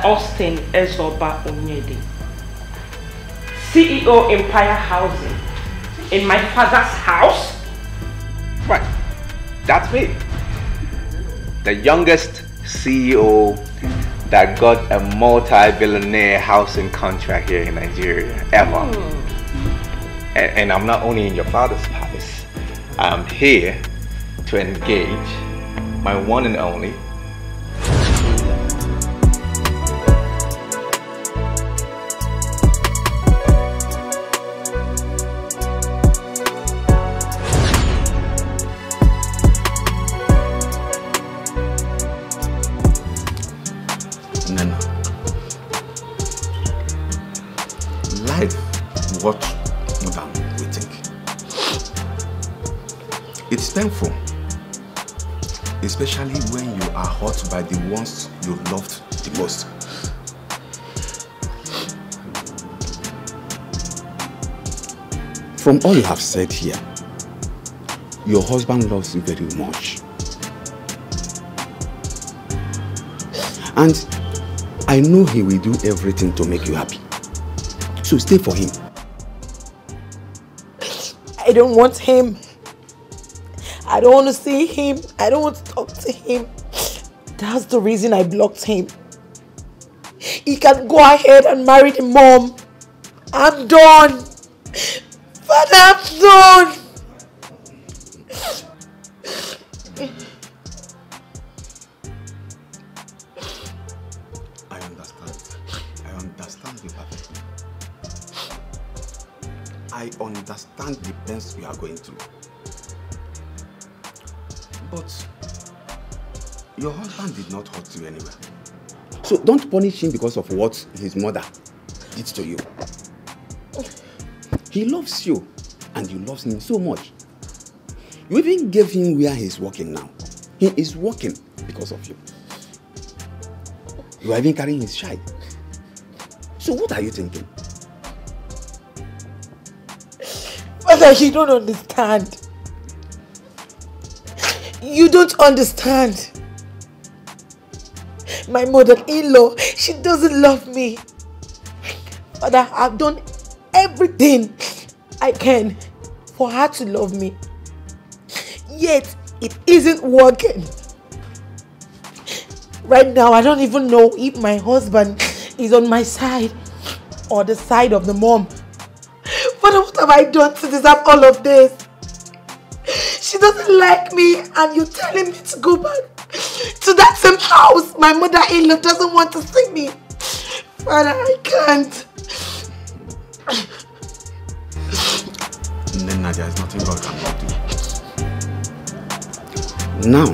Austin Ezoba Onyede, CEO Empire Housing, in my father's house? Right, that's me. The youngest CEO that got a multi-billionaire housing contract here in Nigeria, ever. And I'm not only in your father's palace, I'm here to engage my one and only what Madam we think. It's painful, especially when you are hurt by the ones you loved the most. From all you have said here, your husband loves you very much. And I know he will do everything to make you happy. So stay for him. I don't want him. I don't want to see him. I don't want to talk to him. That's the reason I blocked him. He can go ahead and marry the mom. I'm done. Father, I'm done. I understand you perfectly. I understand the pains you are going through. But your husband did not hurt you anywhere. So don't punish him because of what his mother did to you. He loves you and you love him so much. You even gave him where he's working now. He is working because of you. You are even carrying his child. So what are you thinking? Father, you don't understand. You don't understand. My mother-in-law, she doesn't love me. Father, I've done everything I can for her to love me. Yet, it isn't working. Right now, I don't even know if my husband is on my side or the side of the mom. Father, what have I done to deserve all of this? She doesn't like me and you're telling me to go back to that same house. My mother-in-law doesn't want to see me. Father, I can't. Nena, there is nothing God cannot do. Now,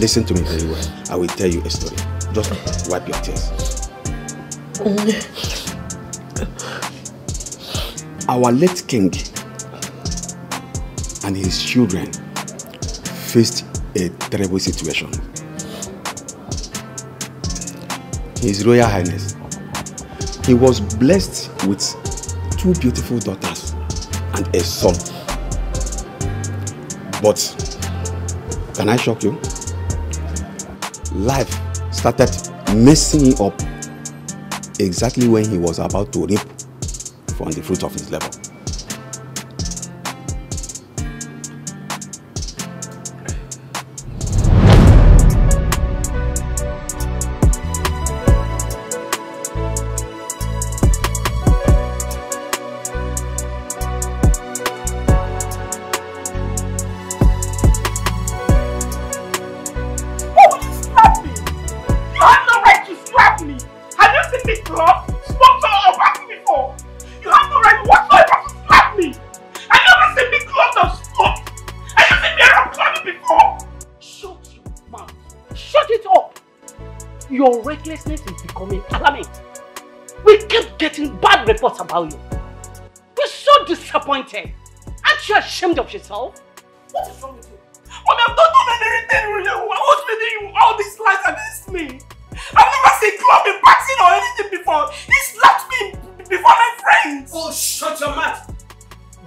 listen to me very well. I will tell you a story. Just wipe your tears. Our late king and his children faced a terrible situation. His Royal Highness, he was blessed with 2 beautiful daughters and a son. But, can I shock you? Life started messing him up exactly when he was about to reap from the fruit of his labor. Reports about you. We're so disappointed. Aren't you ashamed of yourself? What is wrong with you? Mommy, I've not done anything really. I was feeding you all these lies against me. I've never seen club in passing or anything before. He slapped me before my friends. Oh, shut your mouth.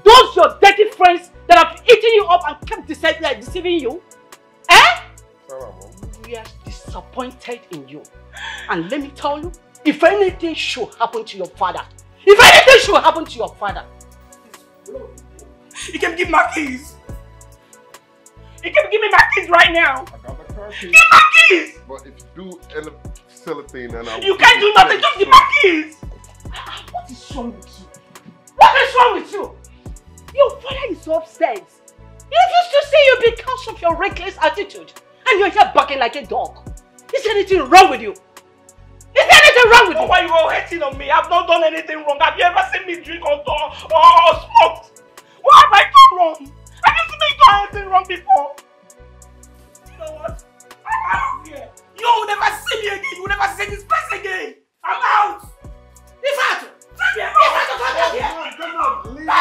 Those your dirty friends that have eaten you up and kept deceiving you? Eh? We are disappointed in you. And let me tell you, if anything should happen to your father, he can give my keys. He can give me my keys right now. I got the car keys. Give my keys! But if you do any silly thing, then I'll... You can't do nothing, just give my keys! What is wrong with you? What is wrong with you? Your father is so upset. He used to see you because of your reckless attitude. And you're here barking like a dog. Is there anything wrong with you? Is there anything wrong with you? Why are you all hating on me? I've not done anything wrong. Have you ever seen me drink or smoked? What have I done wrong? Have you seen me do anything wrong before? You know what? I'm out of here. You will never see me again. You will never see this place again. I'm out. Ifatu! Come on, leave her.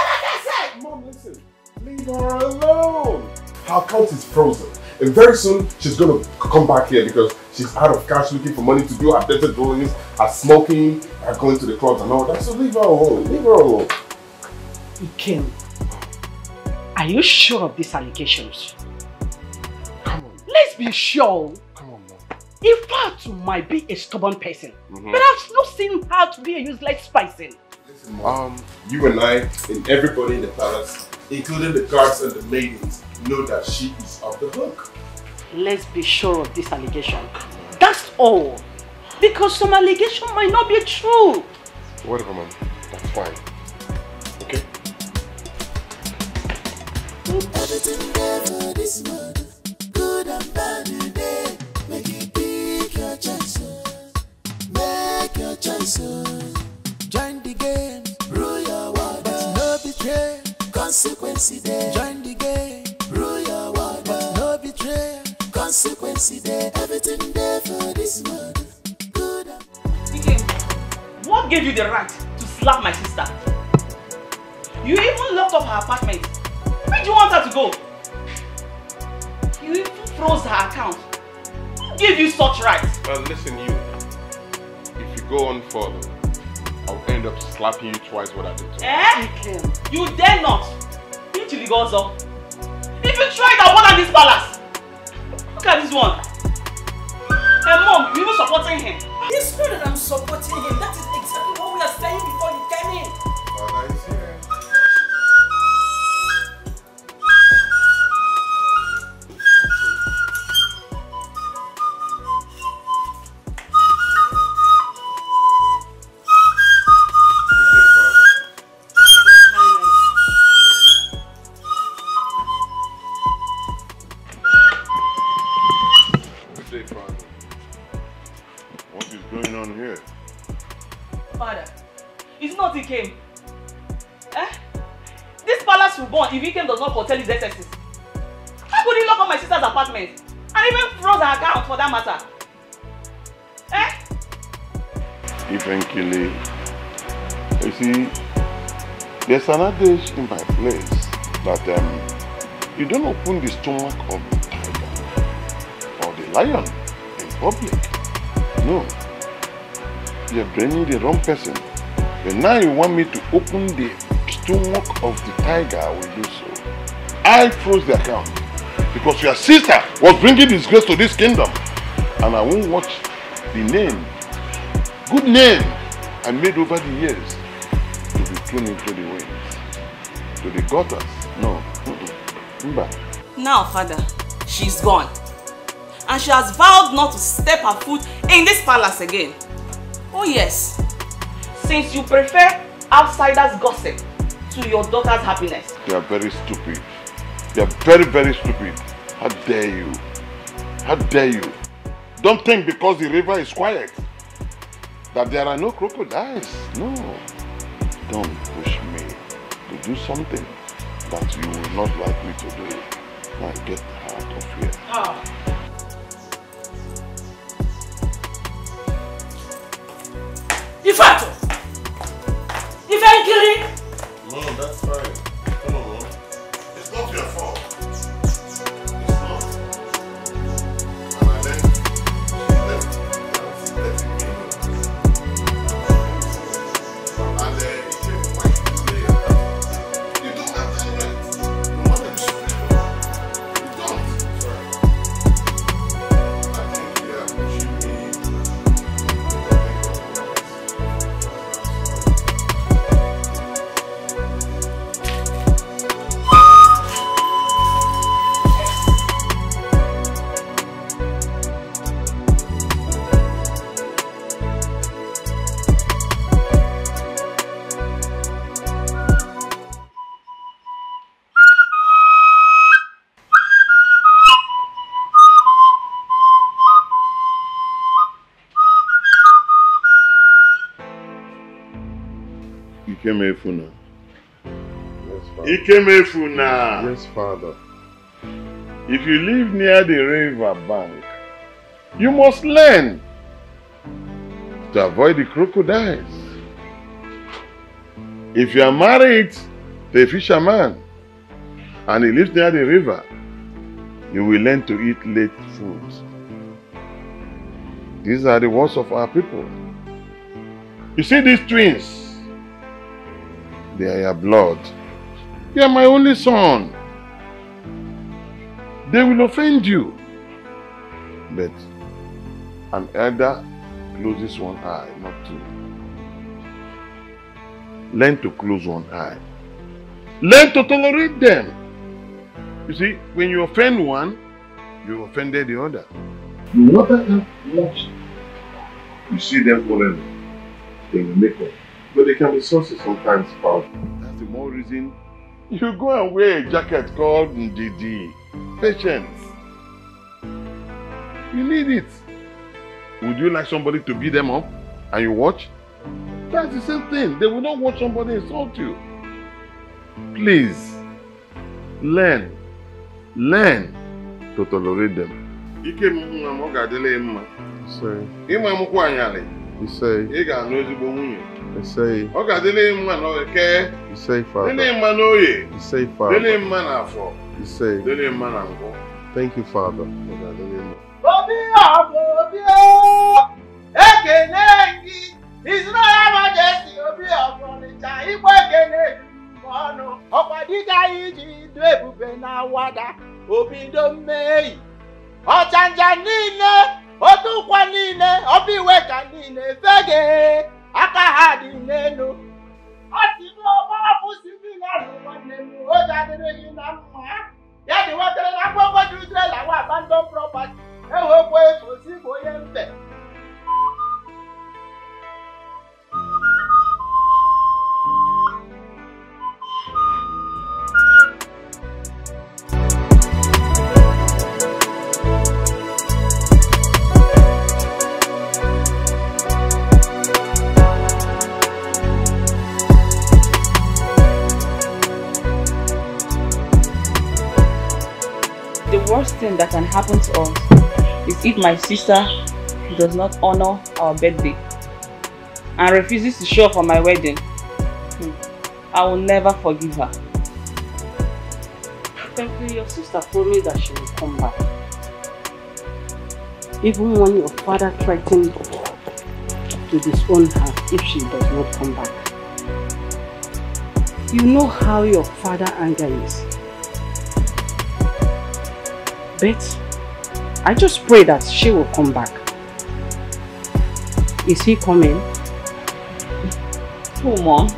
Mom, listen. Leave her alone. Her account is frozen. And very soon, she's going to come back here because she's out of cash looking for money to do her dirty doings, her smoking, her going to the clubs and all that. So leave her alone. Leave her alone. Micheal, are you sure of these allegations? Come on. Let's be sure. Come on, Mom. Ifatu might be a stubborn person, but I've not seen her to be a useless person. Listen, Mom, you and I and everybody in the palace, including the guards and the maidens, know that she is off the hook. Let's be sure of this allegation. That's all. Because some allegation might not be true. Whatever, Mom. That's fine. Okay? Everything there for this world, good and bad today. Make it pick your choice. Make your choice. Join the game, rule your world, but no betray. Consequence there. Join the game, rule your world, but no betray. Consequence there. Everything there for this world, good and Dike, what gave you the right to slap my sister? You even locked up her apartment. Where do you want her to go? You even froze her account. Who gave you such rights? Well, listen, you. If you go on further, I'll end up slapping you twice what I did to you. You dare not. If you try that one at this palace. Look at this one. Hey mom, you even supporting him. It's not that I'm supporting him. That is exactly what we are saying before you came in. Father is here. If Vicker does not tell his excesses, how could he lock up my sister's apartment and even froze her account for that matter? Eventually, you see, there's an adage in my place that you don't open the stomach of the tiger or the lion in public. No, you're blaming the wrong person. But now you want me to open the stomach of the tiger, I will do so. I froze the account because your sister was bringing disgrace to this kingdom, and I won't watch the name, good name I made over the years to be thrown into the winds, to the gutters. No. Now, Father, she's gone, and she has vowed not to step her foot in this palace again. Oh yes, since you prefer outsiders' gossip to your daughter's happiness. They are very stupid. They are very, very stupid. How dare you? How dare you? Don't think because the river is quiet that there are no crocodiles. No. Don't push me to do something that you will not like me to do. Now get out of here. Ifatu! Ifankiri! No, that's fine. Come on, Mom. It's not your fault. It's not. And I let me know. And you don't have that right. You want them to you don't. Sorry. Ikemefuna. Yes, Father. Ikemefuna. Yes, Father. If you live near the river bank, you must learn to avoid the crocodiles. If you are married to a fisherman and he lives near the river, you will learn to eat late food. These are the words of our people. You see these twins? They are your blood. They are my only son. They will offend you. But an elder closes one eye, not two. Learn to close one eye. Learn to tolerate them. You see, when you offend one, you offended the other. No matter how much you see them forever, they will make up. But they can be sources sometimes powerful. That's the more reason you go and wear a jacket called Ndidi. Patience. You need it. Would you like somebody to beat them up and you watch? That's the same thing. They will not watch somebody insult you. Please, learn to tolerate them. Ike mama ogadele mma. Say. Ima mukwa anyale. You say. Ị ga-anụ ezigbo nwunye. You say. Ogadele mma no eke. You say, Father. Dele mma no ye. You say, Father. Dele mma na afọ. You say. Dele mma na ngọ. Thank you, Father. Ogadele mma. Obio! Ekenengi! His Royal Majesty Obio Igbo Ekene Mono. Okwadika iji du ebube na wada. Obido mmei. Ọchanja niile, otukwa niile, obiweka niile, fege aka ha dị n'elu. Ọsịbị ọgba afụsịbị na nwanne m, o jadịrị gị na mma. Ya dị nwotere na akwụkwọ dị Israel awa abandon property. Ewekwa efu si bụ onye mbe. The worst thing that can happen to us is if my sister does not honor our birthday and refuses to show up for my wedding. I will never forgive her. Frankly, your sister promised that she will come back. Even when your father threatened to disown her if she does not come back. You know how your father's anger is. But I just pray that she will come back. Is he coming? Who, Mom?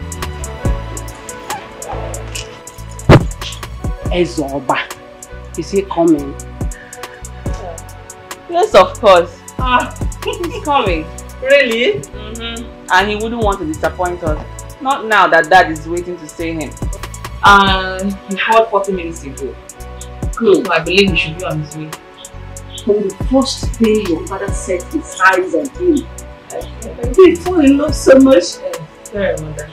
Ezoba. Is he coming? Yes, of course. He's coming. Really? And he wouldn't want to disappoint us. Not now that Dad is waiting to see him. He called 40 minutes ago. Good. So I believe he should be on his way. From the first day your father set his eyes on him, he fell in love so much. Sorry, Mother.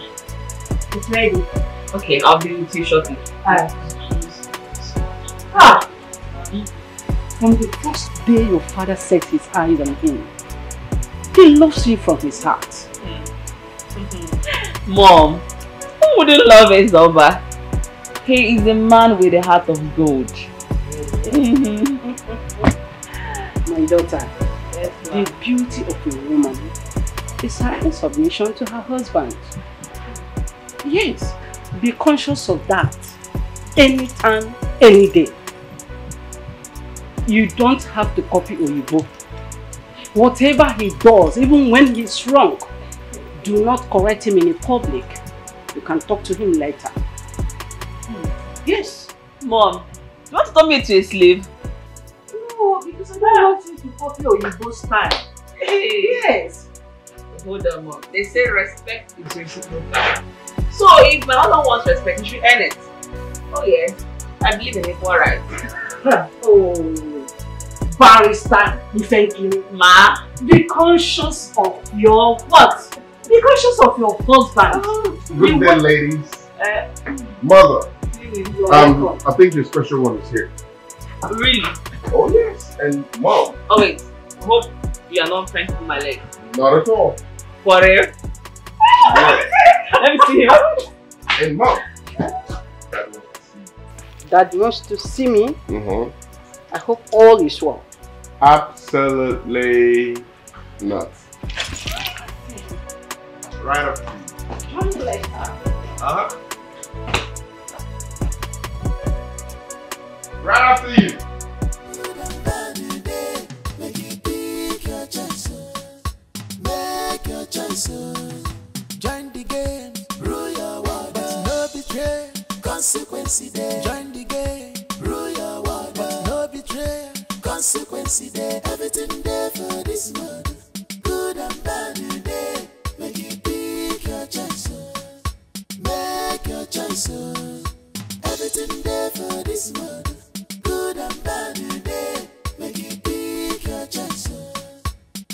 It's ready. Okay, I'll be with you shortly. From the first day your father set his eyes on him, he loves you from his heart. Mom, who wouldn't love Ezoba? He is a man with a heart of gold. My daughter, the beauty of a woman is her submission to her husband. Yes, be conscious of that anytime, any day. You don't have to copy Oyibo. Whatever he does, even when he's wrong, do not correct him in public. You can talk to him later. Yes. Mom, you want to turn me into a slave? No, because I don't want you to copy Oyibo style. Yes. Hold on, Mom. They say respect is reciprocal. So if my husband wants respect, he should earn it. Oh yes, I believe in equal rights. Oh, barrister, thank you. Ma, be conscious of your what? Be conscious of your husband. Good day, ladies. Mother, I think your special one is here. Really? Oh yes, and Mom. Oh wait, hope you are not trying to pull my leg. Not at all. For real? Let me see him. And Mom. Dad wants to see me. Mm-hmm. I hope all is well. Absolutely not. Right up to you. Don't like that. Uh-huh. Right after you. Make your choice. Join the game. Rule your world. But no betray. Consequence there. Join the game. Rule your world. But no betray. Consequence there. Everything there for this world. Good and bad day. Make you pick your choice. Make your choice. Everything there for this world. Good and bad day. Make you pick your choice.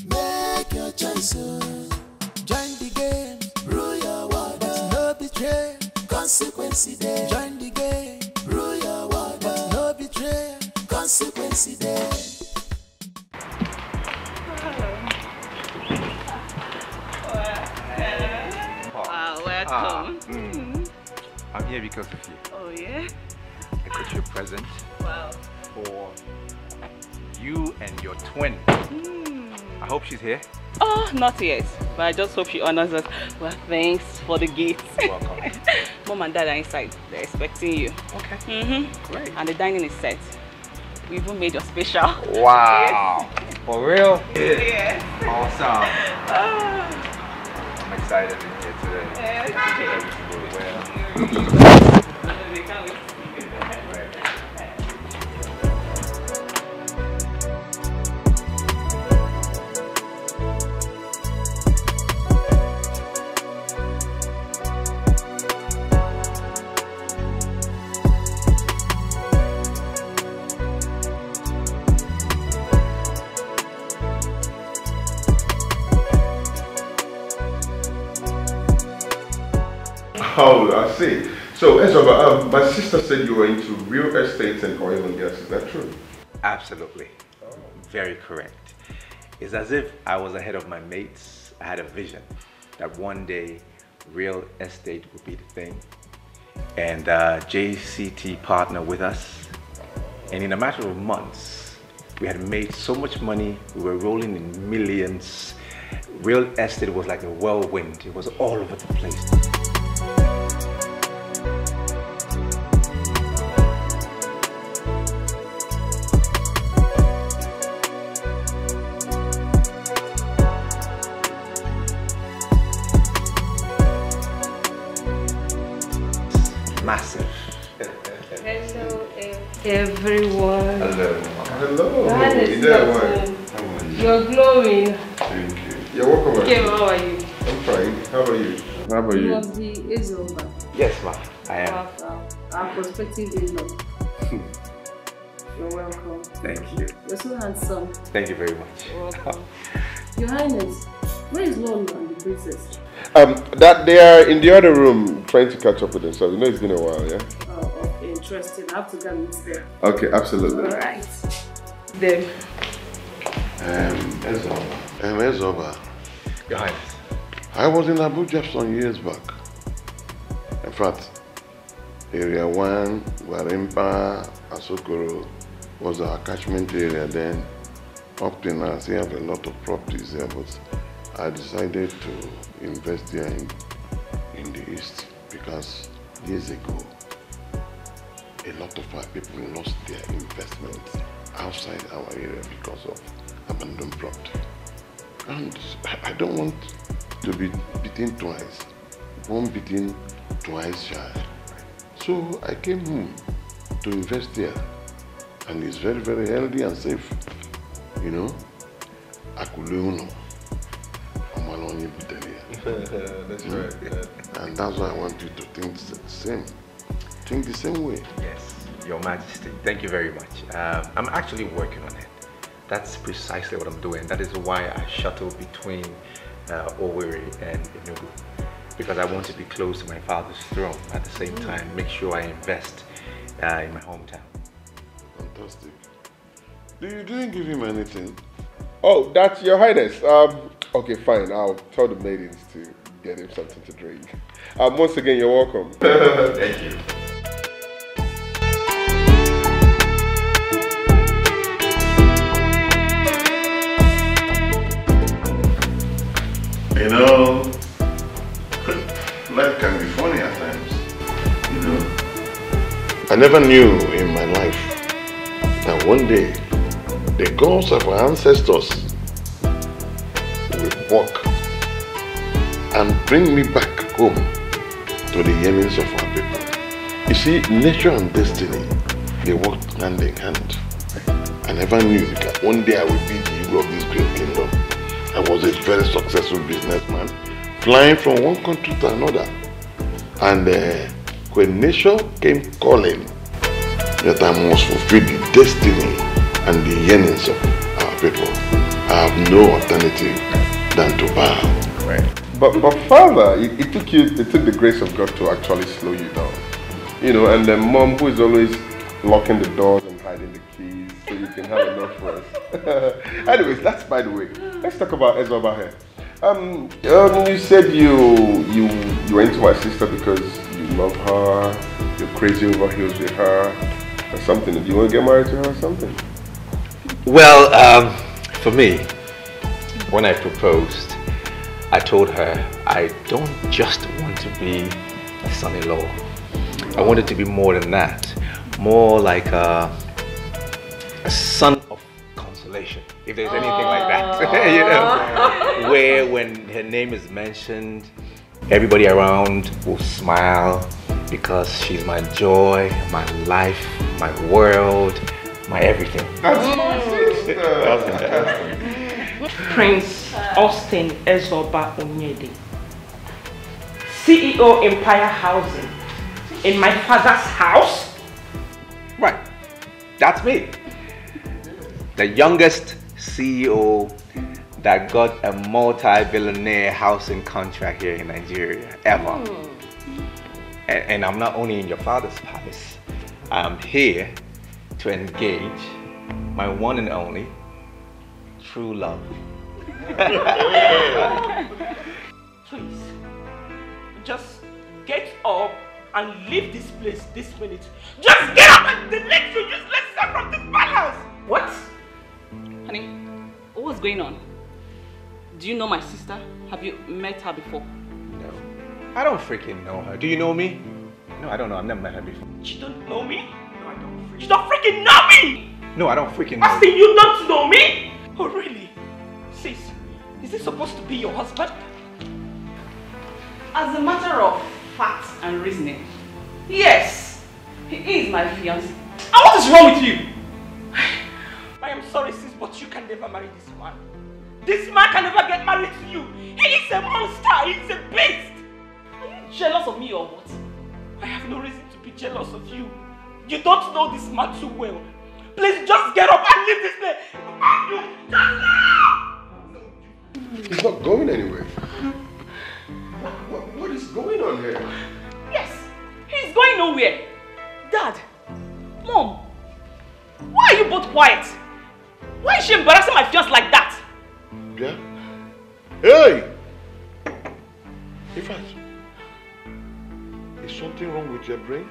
Make your choice. Join the game. Rule your world. But no betray. Consequence there. Join the game. Rule your world. But no betray. Consequence there. Welcome. I'm here because of you. Oh yeah? I got you a present. Wow. For you and your twin. I hope she's here. Oh, not yet. But I just hope she honors us. Well, thanks for the gift. Welcome. Mom and Dad are inside. They're expecting you. Okay. Great. And the dining is set. We even made your special. Wow. Yes. For real? Yeah. Awesome. I'm excited to be here today. Everything goes well. Oh, I see. So, Ezra, my sister said you were into real estate and oil and gas. Is that true? Absolutely. Very correct. It's as if I was ahead of my mates. I had a vision that one day real estate would be the thing. And JCT partnered with us. And in a matter of months, we had made so much money. We were rolling in millions. Real estate was like a whirlwind. It was all over the place. Massive. Hello, everyone. Hello. Hello. That is You're glowing. Thank you. You're welcome. Okay, how are you? I'm fine. How are you? How about you? Must be over. Yes, ma'am. I am. Our prospective in-law. You're welcome. Thank you. You're so handsome. Thank you very much. You're welcome. Your Highness, where is Lord and the princess? That they are in the other room trying to catch up with themselves. You know it's been a while, yeah? Oh, okay, interesting. I have to go and meet them. Okay, absolutely. Alright. Then. Ezoba. Your Highness. I was in Abuja some years back. In fact, Area 1, Warimpa, Asokoro was our catchment area then. Up till now, I still have a lot of properties there, but I decided to invest here in the East because years ago, a lot of our people lost their investments outside our area because of abandoned property. And I don't want to be beaten twice. One beaten, twice shy. So I came home to invest here. And it's very, very healthy and safe. You know? Akuleuno. That's right. And that's why I want you to think the same. Think the same way. Yes, Your Majesty. Thank you very much. I'm actually working on it. That's precisely what I'm doing. That is why I shuttle between Owerri and Enugu, because I want to be close to my father's throne. At the same time, make sure I invest in my hometown. Fantastic. You didn't give him anything? Oh, that's Your Highness. Okay, fine. I'll tell the maidens to get him something to drink. Once again, you're welcome. Thank you. You know, life can be funny at times. You know, I never knew in my life that one day the gods of our ancestors will walk and bring me back home to the yearnings of our people. You see, nature and destiny, they work hand in hand. I never knew that one day I would be the hero of this great kingdom. I was a very successful businessman, flying from one country to another. And when nature came calling, that I must fulfill the destiny and the yearnings of our people, I have no alternative than to bow. Right. But father, it took the grace of God to actually slow you down. You know, and the mom who is always locking the doors and hiding the keys so you can have enough rest. Anyways, that's by the way. Let's talk about Ezoba here. You said you went to my sister because you love her, you're crazy over heels with her, or something. Do you want to get married to her or something? Well, for me, when I proposed, I told her I don't just want to be a son-in-law. I wanted to be more than that. More like a son of consolation, if there's anything like that. You know, where when her name is mentioned, everybody around will smile because she's my joy, my life, my world, my everything. That's my sister. Prince Austin Ezoba Onyede, CEO Empire Housing, in my father's house? Right, that's me. The youngest CEO that got a multi-billionaire housing contract here in Nigeria, ever. And I'm not only in your father's palace, I'm here to engage my one and only true love. Please, just get up and leave this place this minute. Just get up and delete your useless self from this palace! What? Honey, what's going on? Do you know my sister? Have you met her before? No, I don't freaking know her. Do you know me? No, I don't know. I've never met her before. You don't know me? No, I don't. You don't freaking know me! No, I don't freaking know. I say you don't know me? Oh, really? Sis, is this supposed to be your husband? As a matter of fact and reasoning, Yes. he is my fiancé. And what is wrong with you? I am sorry, sis, but you can never marry this man. This man can never get married to you. He is a monster. He is a beast. Are you jealous of me or what? I have no reason to be jealous of you. You don't know this man too well. Please just get up and leave this place. He's not going anywhere. What is going on here? Yes, he's going nowhere. Dad, Mom, why are you both quiet? Why is she embarrassing my fiance like that? Yeah? Hey! In fact, is something wrong with your brain?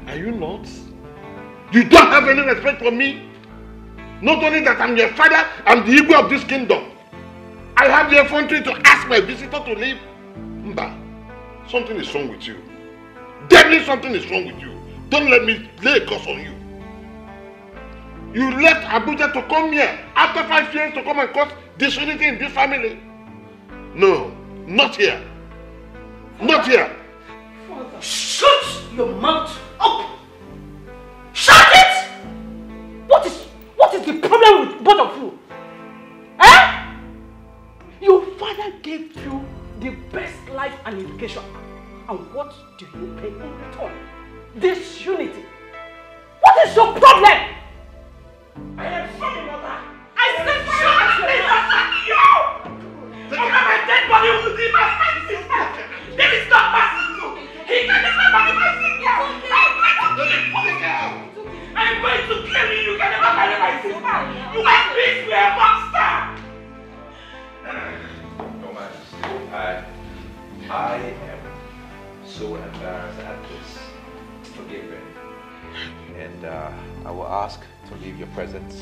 Are you nuts? You don't have any respect for me? Not only that I'm your father, I'm the Igwe of this kingdom. I have the effrontery to ask my visitor to leave. Mba, something is wrong with you. Definitely something is wrong with you. Don't let me lay a curse on you. You left Abuja to come here after 5 years to come and cause disunity in this family. No, not here. Not here. Father, shut your mouth up! Shut it! What is the problem with both of you? Eh? Your father gave you the best life and education. And what do you pay in return? Disunity. What is your problem? I am sorry, mother. I said shut it! You're a monster! Your Majesty, I am so embarrassed at this. Forgive me. And I will ask to leave your presence.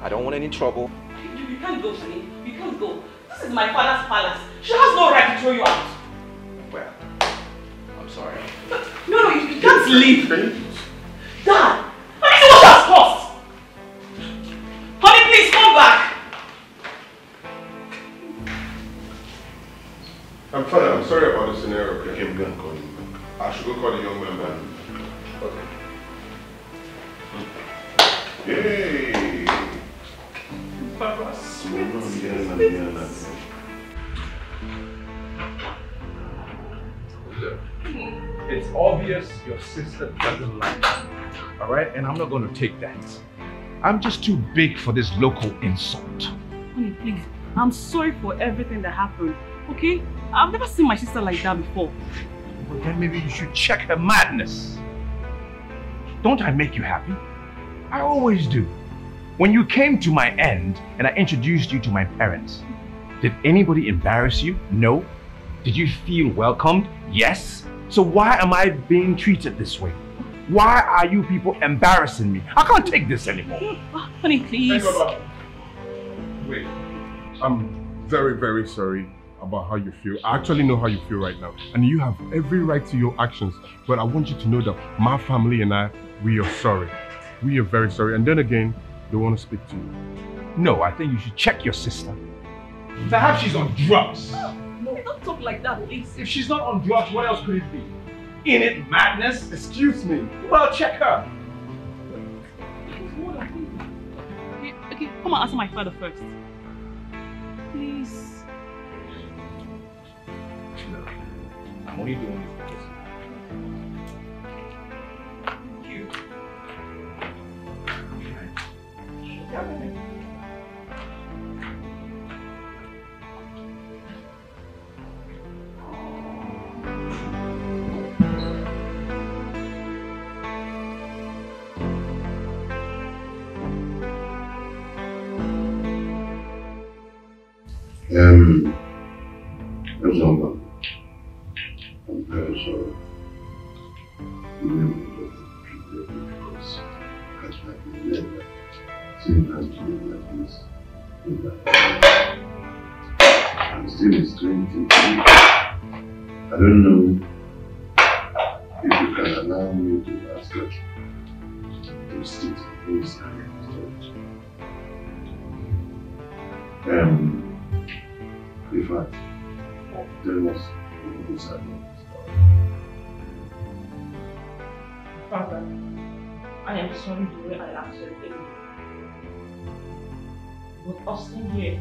I don't want any trouble. You can't go, Sonny. You can't go. This is my father's palace. She has no right to throw you out. Well, I'm sorry. No, you can't leave. Dad, I need to watch us cost. Honey, please come back. I'm fine. I'm sorry about the scenario. Okay, I'm going to call him back. I should go call the young man. Okay. Yay! Papa, sweet. It's obvious your sister doesn't like me. Alright? And I'm not going to take that. I'm just too big for this local insult. Honey, please. I'm sorry for everything that happened. Okay? I've never seen my sister like that before. But then maybe you should check her madness. Don't I make you happy? I always do. When you came to my end and I introduced you to my parents, did anybody embarrass you? No. Did you feel welcomed? Yes. So why am I being treated this way? Why are you people embarrassing me? I can't take this anymore. Honey, please. Wait. I'm very, very sorry about how you feel. I actually know how you feel right now. And you have every right to your actions. But I want you to know that my family and I, we are sorry. We are very sorry. And then again, they want to speak to you. No, I think you should check your sister. Perhaps she's on drugs. No, don't talk like that, please. If she's not on drugs, what else could it be? In it madness? Excuse me. Well, check her. Okay, come and answer my father first. Please. Look, I'm only doing this because you. I'm very sorry. You never treated me because I have never seen her doing like this in my life. I'm still a strange to you. I don't know if you can allow me to ask her to sit inside the church. In fact, tell us what's happening. Father, I am sorry the way I acted anyway. But us in here,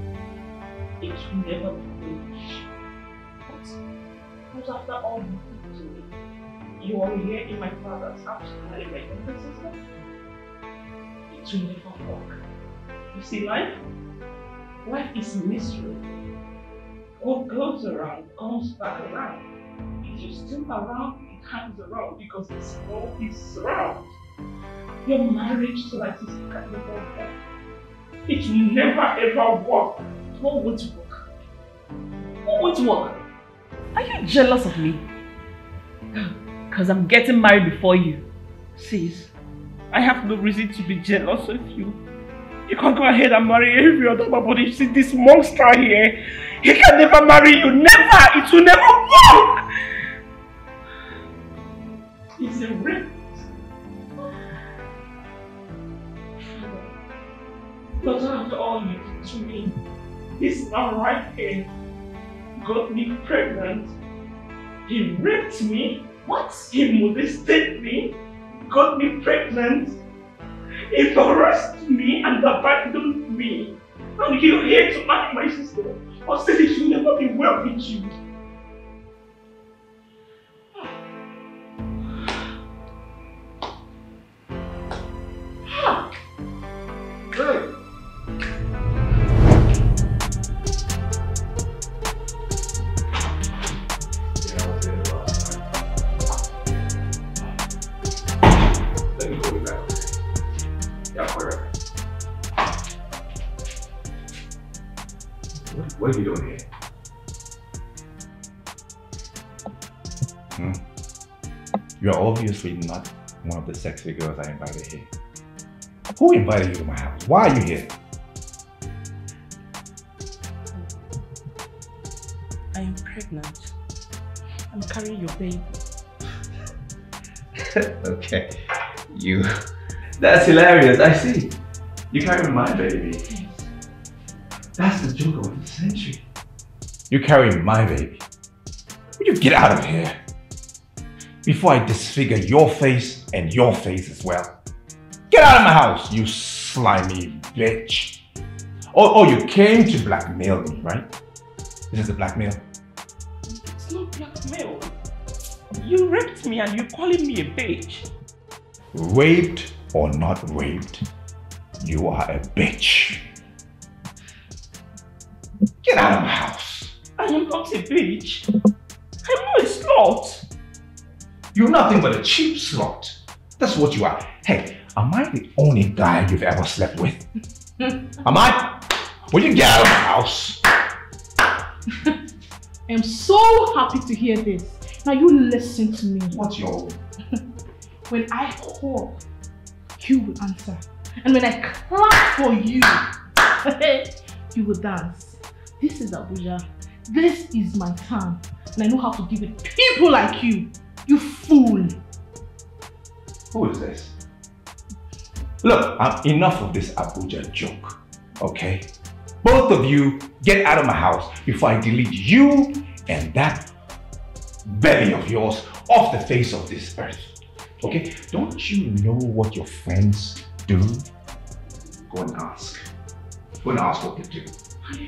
it will never be finished. But after all you did to me, you are here in my father's house to marry my younger sister? It will never work. You see, life is mystery. What goes around comes back around. If you're still around, it hangs around because it's all is around. Your marriage to my sister can never work. It will never ever work. What would work? What would work? Are you jealous of me? Because I'm getting married before you. Sis, I have no reason to be jealous of you. You can go ahead and marry every other man, but you see this monster here, he can never marry you. Never! It will never work! He's a rapist. But after all you did to me, this man right here got me pregnant. He raped me. What? He molested me, got me pregnant. He harassed me and abandoned me. And you're here to marry my sister. Or say it will never be well with you. Hey! Let me go with that. Yeah, whatever. What are you doing here? You're obviously not one of the sexy girls I invited here. Who invited you to my house? Why are you here? I am pregnant. I'm carrying your baby. Okay. That's hilarious. I see. You carrying my baby. That's the joke of the century. You carrying my baby. Will you get out of here? Before I disfigure your face and your face as well. Get out of my house, you slimy bitch. Oh, you came to blackmail me, right? This is a blackmail? It's not blackmail. You raped me and you're calling me a bitch. Raped or not raped, you are a bitch. Get out of my house. I am not a bitch. I'm not a slut. You're nothing but a cheap slut. That's what you are. Hey, am I the only guy you've ever slept with? Am I? Will you get out of my house? I'm so happy to hear this. Now you listen to me. What's your... When I call, you will answer. And when I clap for you, you will dance. This is Abuja. This is my town. And I know how to deal with people like you. You fool. Who is this? Look, enough of this Abuja joke, okay? Both of you get out of my house before I delete you and that belly of yours off the face of this earth. Okay? Don't you know what your friends do? Go and ask. Go and ask what they do.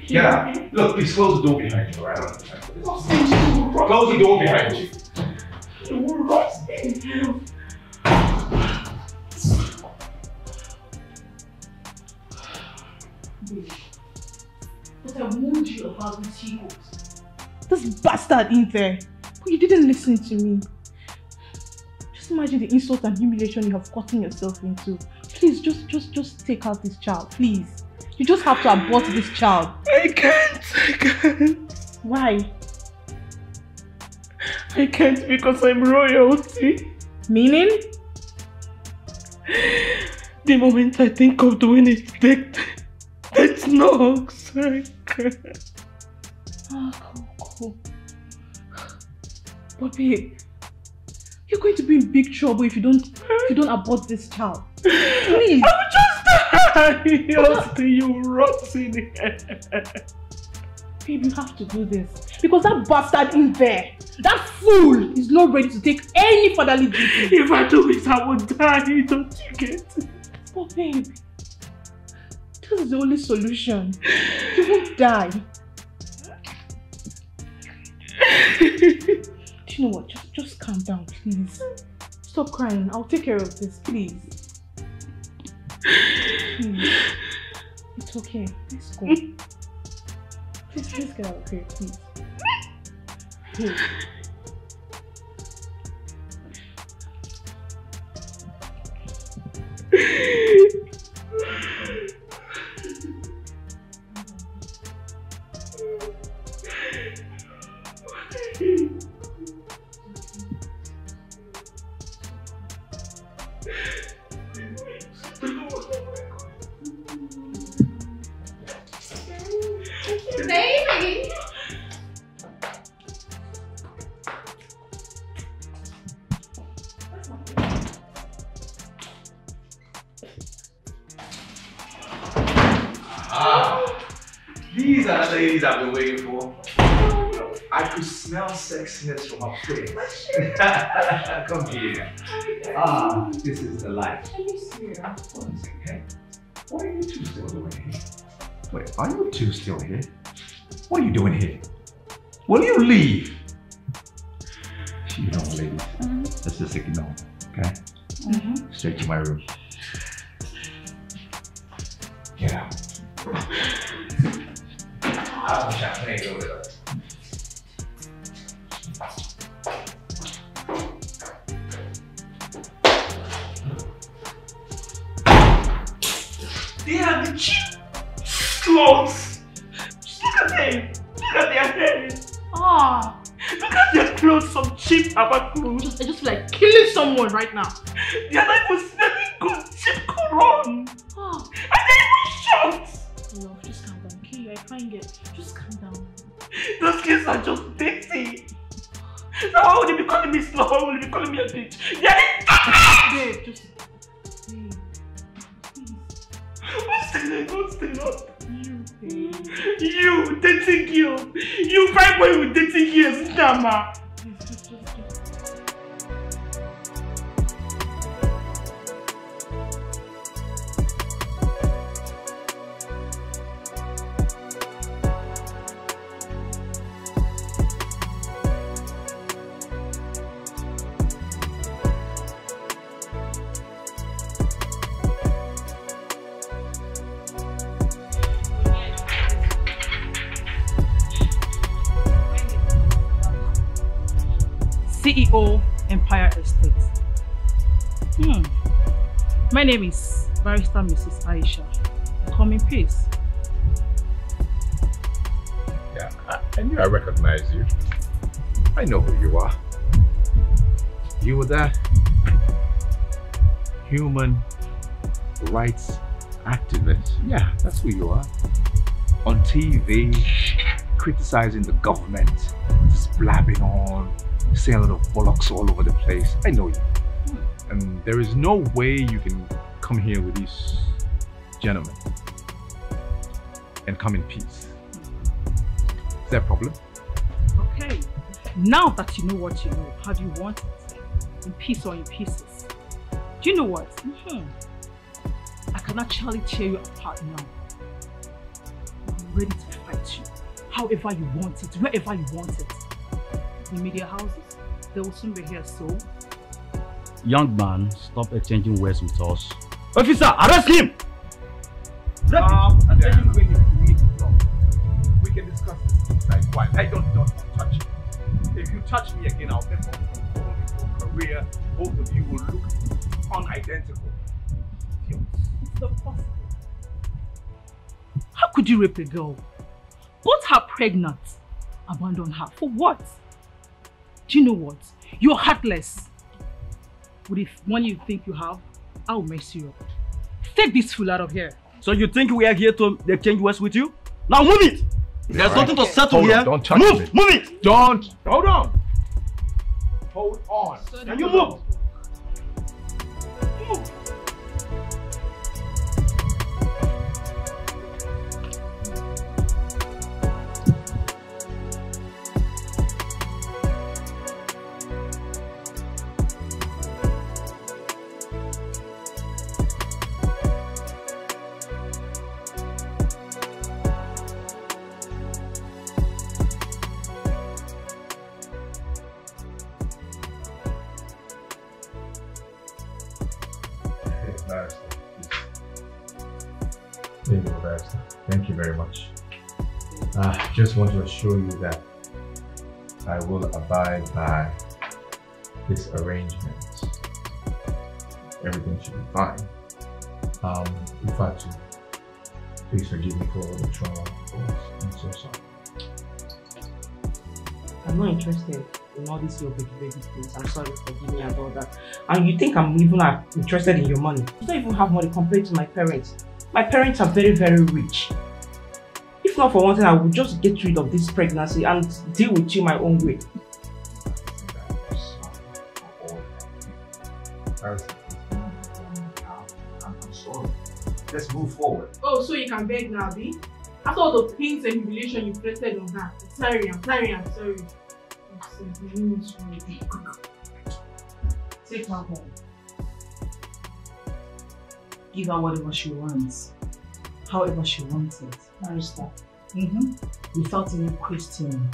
Get out. Look, please close the door behind you, alright? Close the door behind you. But I warned you about the Etiko. This bastard in there. But you didn't listen to me. Just imagine the insult and humiliation you have gotten yourself into. Please, just take out this child, please. You just have to abort this child. I can't. Why? I can't because I'm royalty. Meaning? The moment I think of doing it, that's knocks. I can't. Oh, cool. But babe, you're going to be in big trouble if you don't abort this child. Please. I will just die. You'll stay, you rotten head. Babe, you have to do this. Because that bastard in there, that fool, is not ready to take any fatherly duty. If I do it, I will die. Don't you get it? But babe, this is the only solution. You won't die. Do you know what? Just calm down, please. Stop crying. I'll take care of this, please. Please. It's okay. Let's go. Please get out of here, please. Please. Baby! These are the ladies I've been waiting for. I could smell sexiness from up there. Come here. This is the life. One second, okay? What are you two still doing here? Wait, are you two still here? What are you doing here? Will you leave? You know, ladies. Let's just ignore, okay? Straight to my room. Get out. I'll champagne over there. They are the cheap sluts. Just look at at them. Look at their hair. Ah. Look at their clothes, some cheap Abba clothes. I just feel like killing someone right now. They are not even smelling good, cheap cologne. Oh. And they're even short. Love, just calm down, okay? I find it. Just calm down. Those kids are just dirty. So why would they be calling me slow? Why would they be calling me a bitch? Yeah, babe, just... Babe, please. What's the up? You, dating you. You fine boy with dating years, Dama. CEO, Empire Estate. My name is Barrister Mrs. Aisha. Come in peace. Yeah, I knew I recognized you. I know who you are. You were that human rights activist. Yeah, that's who you are. On TV, criticizing the government, just blabbing on, saying a lot of bollocks all over the place. I know you. And there is no way you can come here with these gentlemen and come in peace. Is there a problem? Okay. Now that you know what you know, how do you want it? In peace or in pieces? Do you know what? I can actually tear you apart now. I'm ready to fight you. However you want it, wherever you want it. The media houses, they will soon be here, so... Young man, stop exchanging words with us. Officer, arrest him! And then when you meet from, we can discuss this inside. Why? I don't touch you. If you touch me again, I'll get your career. Both of you will look unidentical. It's not possible. How could you rape a girl? Got her pregnant, abandon her for what? Do you know what? You're heartless. With the money you think you have, I'll mess you up. Take this fool out of here. So you think we are here to exchange words with you? Now move it! There's nothing to settle Hold here. on, don't touch me. Move it! Don't! Hold on! Hold on. Can you move? Move! Thank you very much. I just want to assure you that I will abide by this arrangement. Everything should be fine. If I to, please forgive me for all the trauma. I'm so sorry. I'm not interested in all these your baby things. I'm sorry, forgive me and all that. And you think I'm even interested in your money? You don't even have money compared to my parents. My parents are very, very rich. If not for one thing, I would just get rid of this pregnancy and deal with you my own way. I'm sorry. Let's move forward. Oh, so you can beg now, B? After all the pains and humiliation you inflicted on her. I'm sorry. Take her home. Give her whatever she wants. However she wants it. Barrister. Without any question.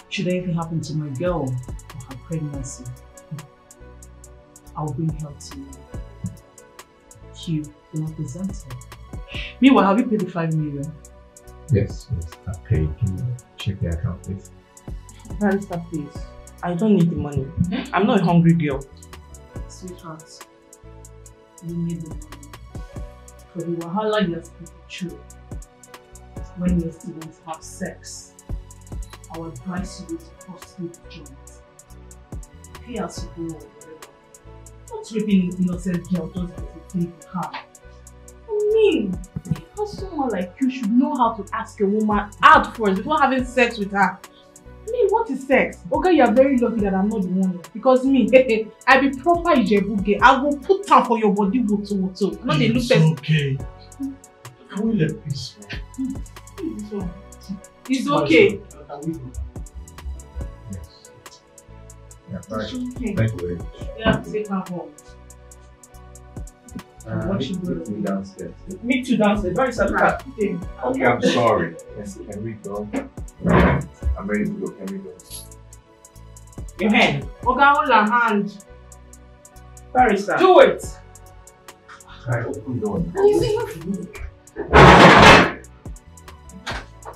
Should anything happen to my girl or her pregnancy, I'll bring her to you. You will represent her. Meanwhile, have you paid the 5 million? Yes, I paid. Can you check the account, please? Barrister, please. I don't need the money. I'm not a hungry girl. Sweetheart, you need the money. For the wahala you are speaking true, when your students have sex, I would advise you to prostitute the joint. Pay as you go or whatever. Not raping an innocent girl just because you think you can. I mean, because someone like you should know how to ask a woman out first before having sex with her. I mean, what is sex? Okay, you are very lucky that I'm not the one. Because me, I be proper Ijebu girl. I will put time for your body, woto. Not the look It's okay. Can we let peace? It's okay. Can we go? Yes. Yeah, right. It's okay. Thank you very much. Yeah, take her home. Meet downstairs. Me too downstairs. Very sad. Okay, I'm sorry. Yes, can we go? I'm ready to go. Can we go? Your hand. Okay, hold her hand. Very sad. Do it. Alright, open the door.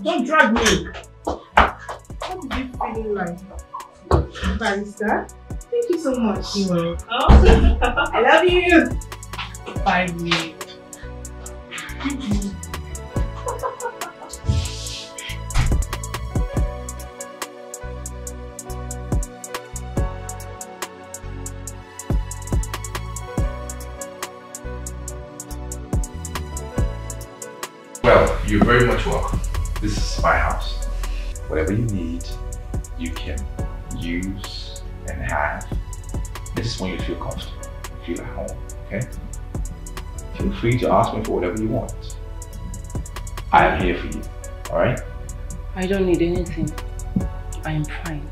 Don't drag me. What is it feeling like? Barrister? Thank you so much. You're welcome. I love you. Bye. Well, you're very much welcome. This is my house. Whatever you need, you can use and have. This is when you feel comfortable, feel at home, okay? Feel free to ask me for whatever you want. I am here for you, alright? I don't need anything. I am fine.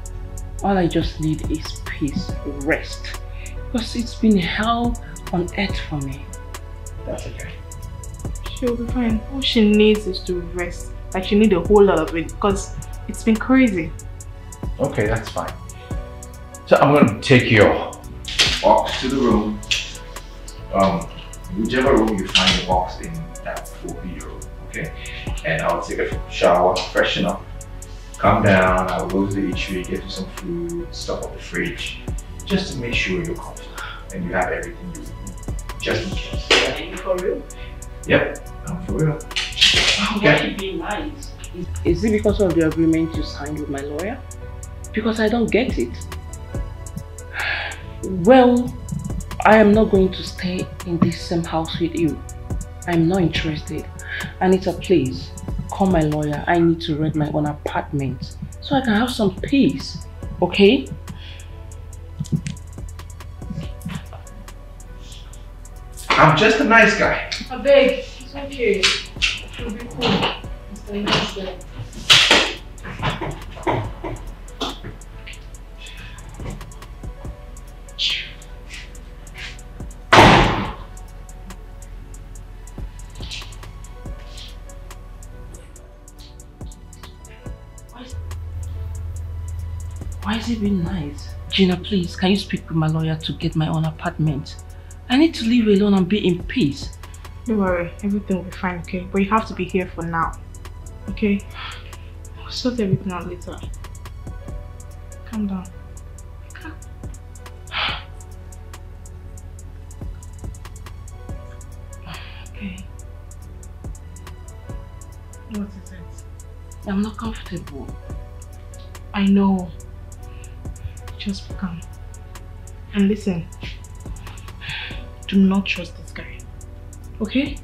All I just need is peace, rest. Because it's been hell on earth for me. That's okay. She'll be fine. All she needs is to rest. Like she needs a whole lot of it because it's been crazy. Okay, that's fine. So I'm going to take your box to the room. Whichever room you find the box in, that will be your room, okay? And I'll take a shower, freshen up, come down, I'll go to the eatery, get you some food, stuff up the fridge, just to make sure you're comfortable and you have everything you need, just in case. Are you for real? Yep, I'm for real. Why are you being nice? Is it because of the agreement you signed with my lawyer? Because I don't get it. Well, I am not going to stay in this same house with you. I'm not interested. Anita, please, call my lawyer. I need to rent my own apartment so I can have some peace, okay? I'm just a nice guy. I beg, it's okay. It'll be cool. It's a nice guy. Why is it being nice? Gina, please, can you speak with my lawyer to get my own apartment? I need to live alone and be in peace. Don't worry, everything will be fine, okay? But you have to be here for now, okay? We'll sort everything out later. Calm down. Okay. What is it? I'm not comfortable. I know. Just be calm. And listen, do not trust this guy. Okay?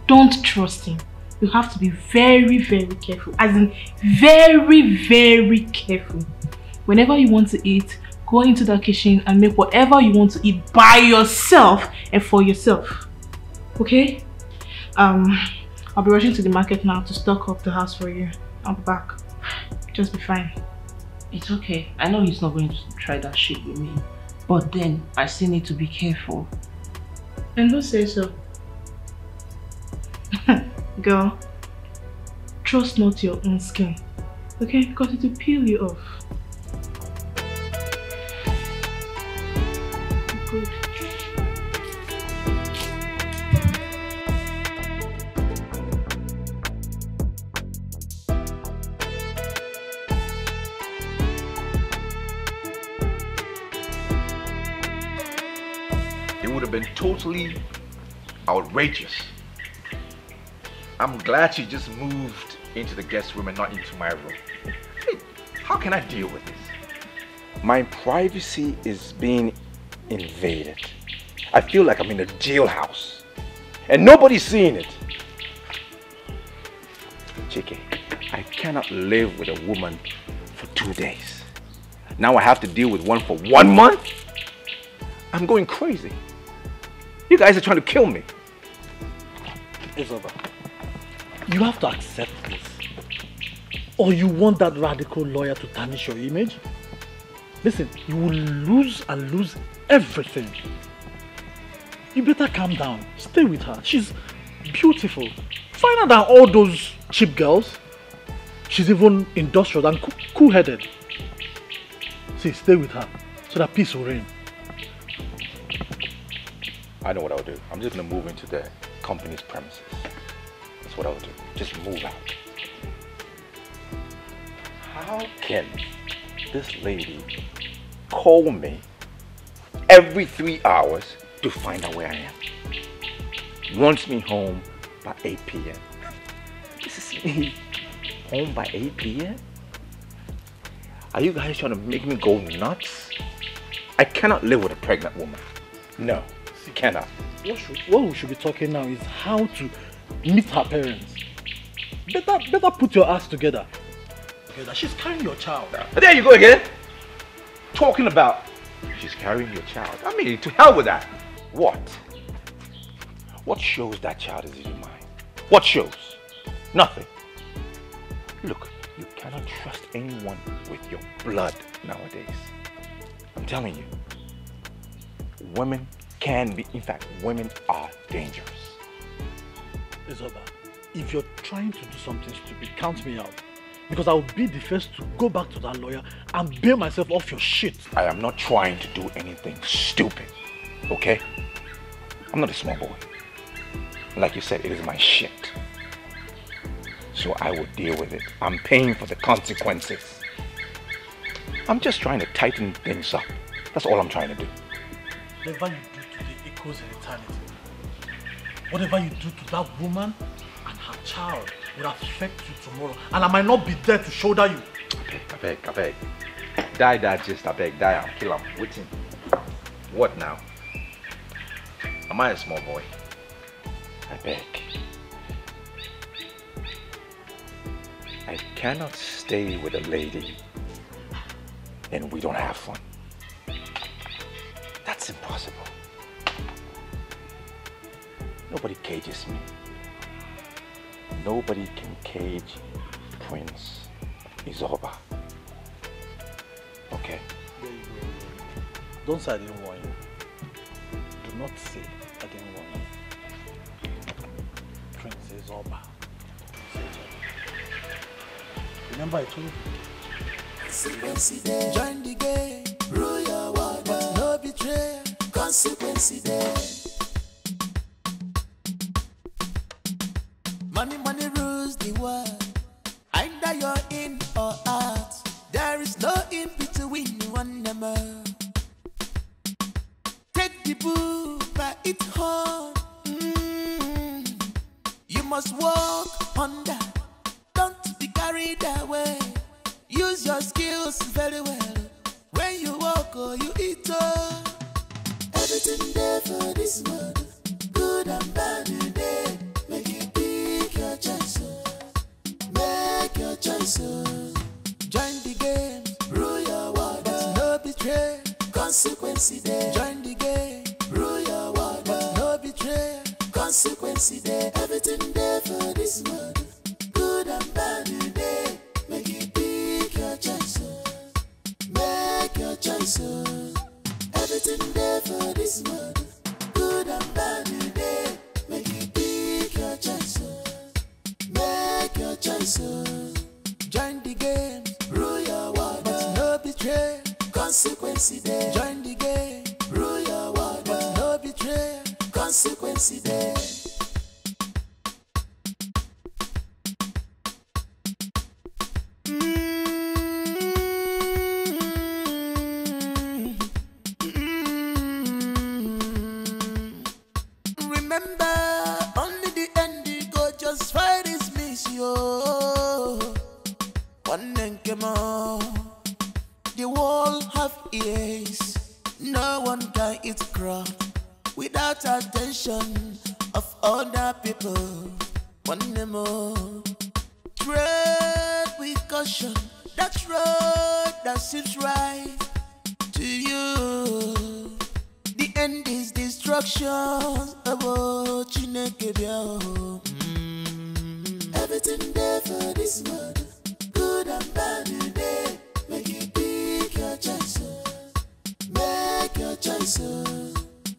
Don't trust him. You have to be very, very careful. As in, very, very careful. Whenever you want to eat, go into the kitchen and make whatever you want to eat by yourself and for yourself. Okay? I'll be rushing to the market now to stock up the house for you. I'll be back. Just be fine. It's okay. I know he's not going to try that shit with me. But then, I still need to be careful. And who says so? Girl, trust not your own skin. Okay? Because it will peel you off. Good. It would have been totally outrageous I'm glad she just moved into the guest room and not into my room. Hey, how can I deal with this? My privacy is being invaded. I feel like I'm in a jailhouse and nobody's seeing it. Chike, I cannot live with a woman for 2 days. Now I have to deal with one for 1 month? I'm going crazy. You guys are trying to kill me. It's over. You have to accept this. Or you want that radical lawyer to tarnish your image? Listen, you will lose and lose everything. You better calm down. Stay with her. She's beautiful. Finer than all those cheap girls. She's even industrial and cool-headed. See, stay with her so that peace will reign. I know what I'll do. I'm just going to move into the company's premises. That's what I'll do. Just move out. How can this lady call me every 3 hours to find out where I am? Wants me home by 8 p.m. This is me. Home by 8 p.m.? Are you guys trying to make me go nuts? I cannot live with a pregnant woman. No, cannot. What we should be talking now is how to meet her parents. Better put your ass together. She's carrying your child. There you go again. Talking about she's carrying your child. I mean, to hell with that. What? What shows that child is in mine? What shows? Nothing. Look, you cannot trust anyone with your blood nowadays. I'm telling you. Women can be, in fact, women are dangerous. It's over. If you're trying to do something stupid, count me out. Because I'll be the first to go back to that lawyer and bail myself off your shit. I am not trying to do anything stupid, okay? I'm not a small boy. Like you said, it is my shit. So I will deal with it. I'm paying for the consequences. I'm just trying to tighten things up. That's all I'm trying to do. Whatever you do today echoes in eternity. Whatever you do to that woman and her child will affect you tomorrow. And I might not be there to shoulder you. I beg. Die that just, I beg. Die and kill him. With him. What now? Am I a small boy? I beg. I cannot stay with a lady and we don't have fun. That's impossible. Nobody cages me. Nobody can cage Prince Izoba. Okay? There you go. Don't say I didn't warn you. Do not say I didn't warn you. Prince Izoba. Remember I told you. Join the game, rule your world, but no betray. Consequence there. Money rules the world. Either you're in or out. There is no in between one number. Take the bull by its horn. You must walk on that. Don't be carried away. Use your skills very well. When you walk or you eat everything there for this world. Good and bad today. Make you pick your choice. Make your choice. Join the game. Rule your world. But no betray. Consequence there. Join the game. Rule your world. But no betray. Consequence there. Everything there for this world. Good and bad today. Make you pick your choice. Make your choice. Everything there for this world. Good and bad today. Make you pick your choice. Make your choice. Join the game. Rule your world. But no betray. Consequence there. Join the game. Rule your world. But no betray. Consequence there. Remember, only the end you go just fine. other people want them more. Tread with caution, that road that seems right to you. The end is destruction. Oh, Chinenye. Everything there for this world, good and bad today. Make you pick your choice. Make your choice.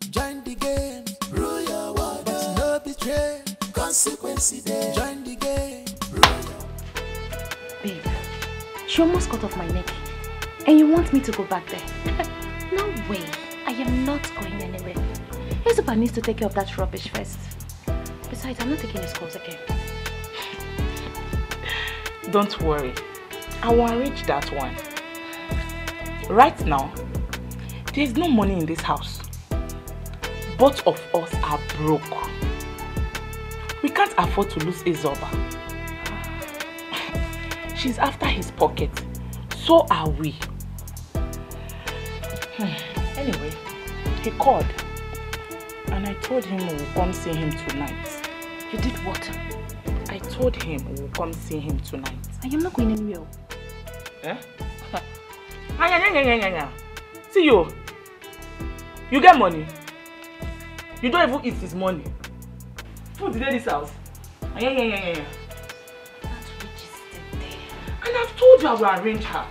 Join the game, rule your world. No betray, consequence there. Join the game, rule your. Babe, she almost cut off my neck. And you want me to go back there? No way. I am not going anywhere. Ezoba needs to take care of that rubbish first. Besides, I'm not taking his calls again. Don't worry. I will arrange that one. Right now, there's no money in this house. Both of us are broke. We can't afford to lose Ezoba. She's after his pocket. So are we. Anyway, he called. And I told him we will come see him tonight. You did what? I told him we will come see him tonight. I am not going anywhere. Eh? See you. You get money. You don't even eat his money. Food in this house. That witch is still there. And I've told you I will arrange her.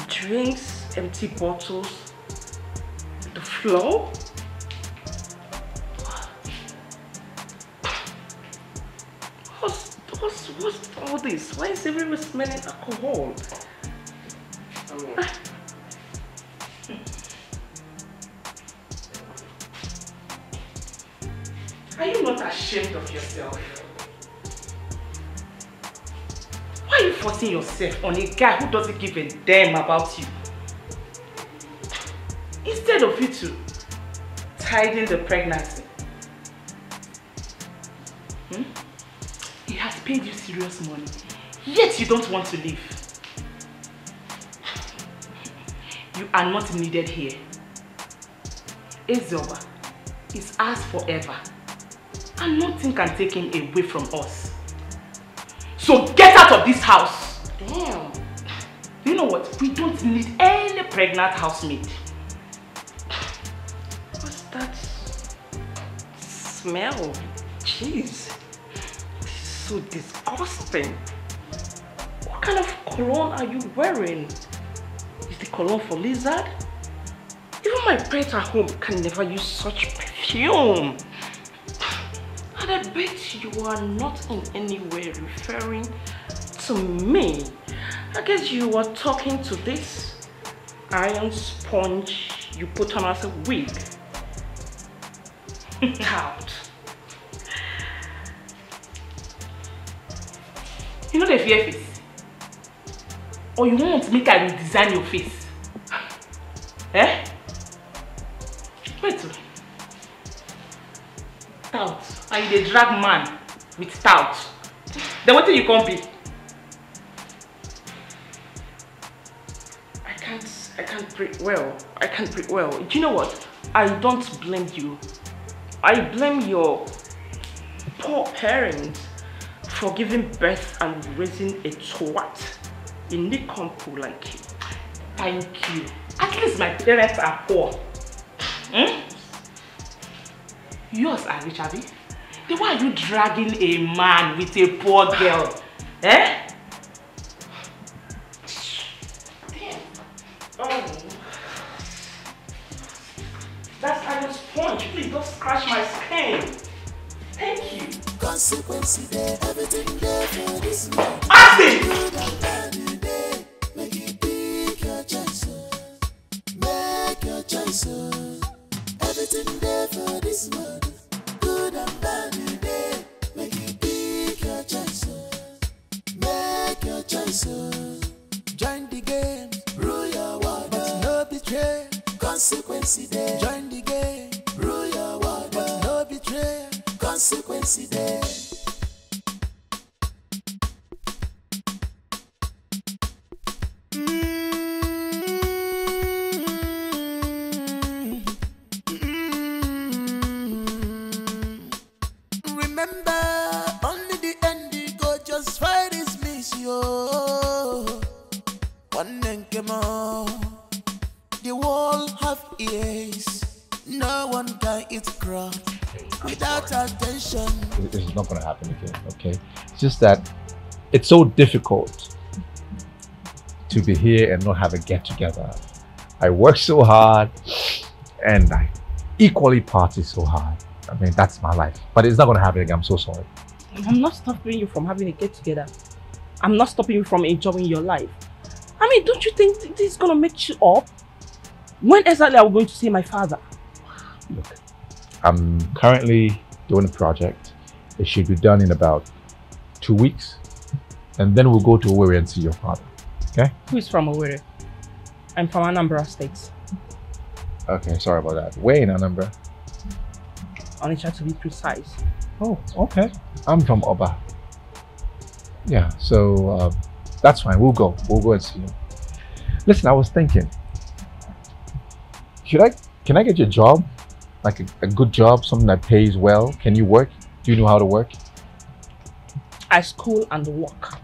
Drinks, empty bottles, the floor. What's all this? Why is everyone smelling alcohol? Are you not ashamed of yourself? Why are you forcing yourself on a guy who doesn't give a damn about you? Instead of you to hiding the pregnancy. He has paid you serious money, yet you don't want to leave. You are not needed here. Ezoba is ours forever, and nothing can take him away from us. So get out of this house! Damn. You know what? We don't need any pregnant housemaid. What's that smell? Jeez. This is so disgusting. What kind of cologne are you wearing? Is the cologne for lizard? Even my pet at home can never use such perfume. And I bet you are not in any way referring to me. I guess you were talking to this iron sponge you put on as a wig. Out. You know the fear face? Or you want to make I redesign your face? Eh? Wait. Tout. Are you the drag man with tout? Then what do you come be? I can't breathe well. I can't breathe well. Do you know what? I don't blame you. I blame your poor parents for giving birth and raising a twat in the compo like you. Thank you. At least my parents are poor. Yours are rich, Abby. Then why are you dragging a man with a poor girl? Eh? Damn. Oh. That's iron sponge. Please don't scratch my skin. Thank you. Consequence there, everything there for choice, join the game, rule your world, but no betray, consequence there. Join the game, rule your world, but no betray, consequence there. The world have ears. No one can eat crowd without attention. This is not going to happen again, okay? It's just that it's so difficult to be here and not have a get-together. I work so hard and I equally party so hard. I mean, that's my life. But it's not going to happen again. I'm so sorry. I'm not stopping you from having a get-together. I'm not stopping you from enjoying your life. I mean, don't you think this is going to make you up? When exactly are we going to see my father? Look, I'm currently doing a project. It should be done in about 2 weeks. And then we'll go to Owerri and see your father. Okay? Who is from Owerri? I'm from Anambra State. Okay, sorry about that. Where in Anambra? Onitsha to be precise. Oh, okay. I'm from Oba. Yeah, so that's fine. We'll go and see him. Listen, I was thinking, can I get you a job? Like a good job, something that pays well? Can you work? Do you know how to work? I school and work.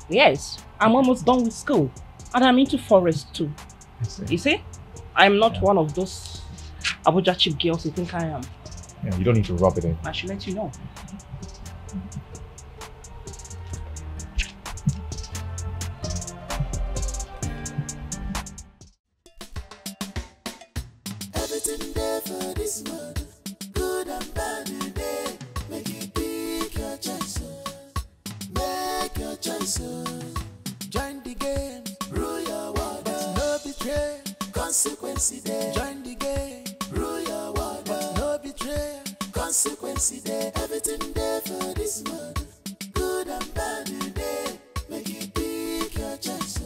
Yes, I'm almost done with school. And I'm into forest too. You see? I'm not one of those Abuja cheap girls you think I am. Yeah, you don't need to rub it in. I should let you know. Everything there for this world, good and bad today. Make you pick your choice, make your choice. Join the game, rule your world, but no betray, consequence there. Join the game, rule your world, but no betray, consequence there. Everything there for this world, good and bad today. Make you pick your choice,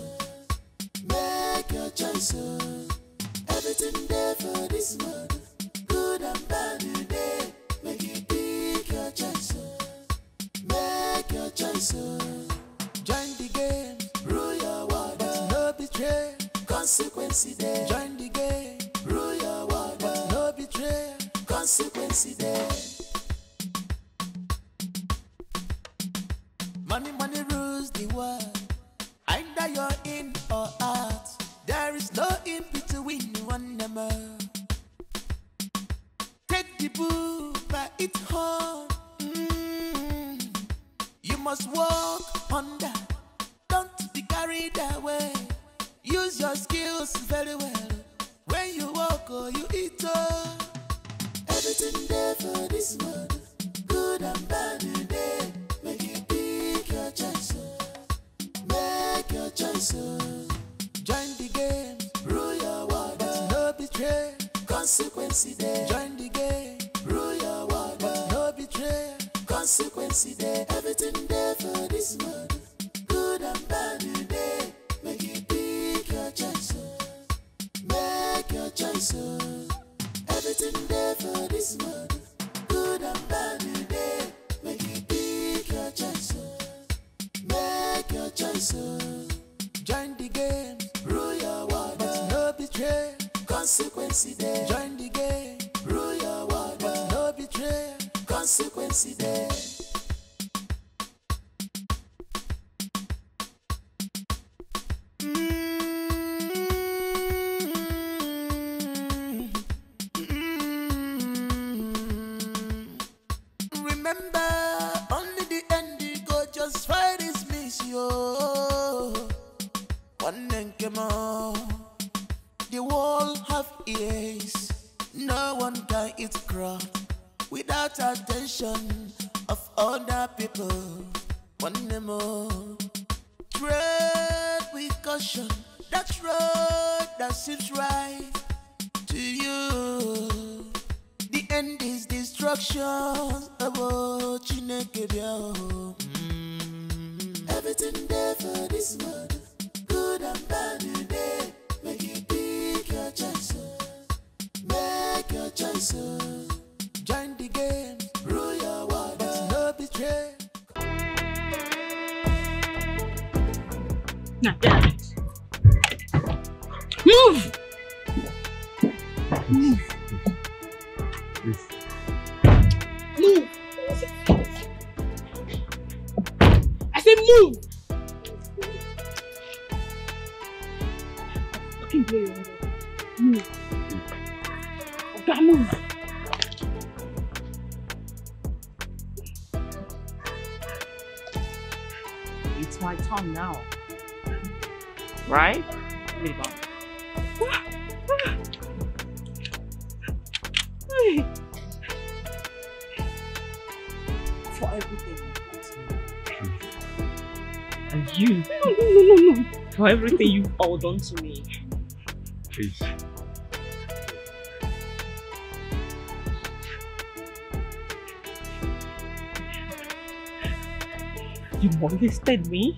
make your choice. Everything there for this world, good and bad today. Make you pick your choice, make your choice. Join the game, rule your world, but no betray, consequence there. Join the game, rule your world, but no betray, consequence there. Money rules the world. Either you're in or out. There is no in between one number. Take the bull by its horn. You must walk under. Don't be carried away. Use your skills very well. When you walk or you eat up. Everything there for this world, good and bad today. Make you pick your choice, make your choice. Join the game, rule your world, but no betray, consequence there. Join the game, rule your world, but no betray, consequence there. Everything there for this world, good and bad today. Make you pick your choice, make your choice. Everything there for this world, good and bad today. Make you pick your choice, make your choice. Join the game, rule your world, but no betray, consequence there. Join the game, rule your world, but no betray, consequence there. Remember, only the end you go, just fight is miss you. One and come on. The world have ears. No one can eat crowd without attention of other people. One more. Tread with caution. That road that seems right to you. The end is destruction. Oh, Chinenye. Everything there for this Now, get out of it. Move! Move. Please. Move. I said move. Fucking blow your head off. Move. Okay, move. It's my turn now. Right? Leave on. For everything and you. No. For everything you've all done to me. Please. You molested me.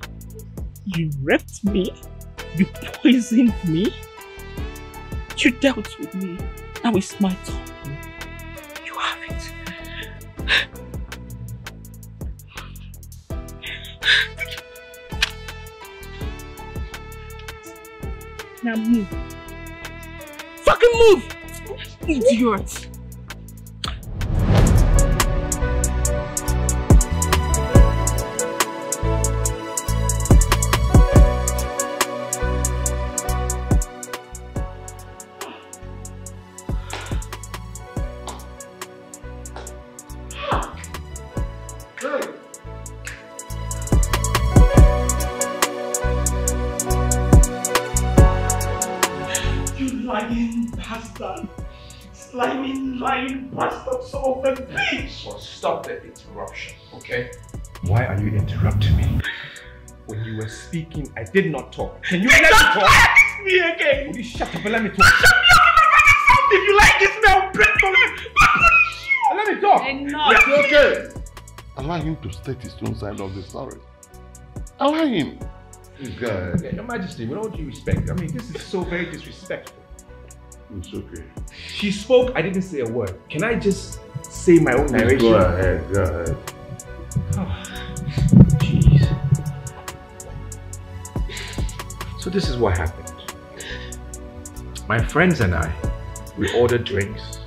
You raped me. You poisoned me. You dealt with me. Now it's my turn. You have it. Now move. Fucking move! Idiot! Lying bastard son of a bitch! Well, stop the interruption, okay? Why are you interrupting me? When you were speaking, I did not talk. Can you let me talk? It's me again! Will you shut up and let me talk? Shut me up! If you like this man, I'll break your leg! Let me talk! Enough! It's okay! Allow him to state his own side of the story. Allow him. God, Your Majesty, with all due respect, I mean, this is so very disrespectful. It's okay. She spoke, I didn't say a word. Can I just say my own narration? Go ahead. Oh, jeez. So this is what happened. My friends and I, we ordered drinks.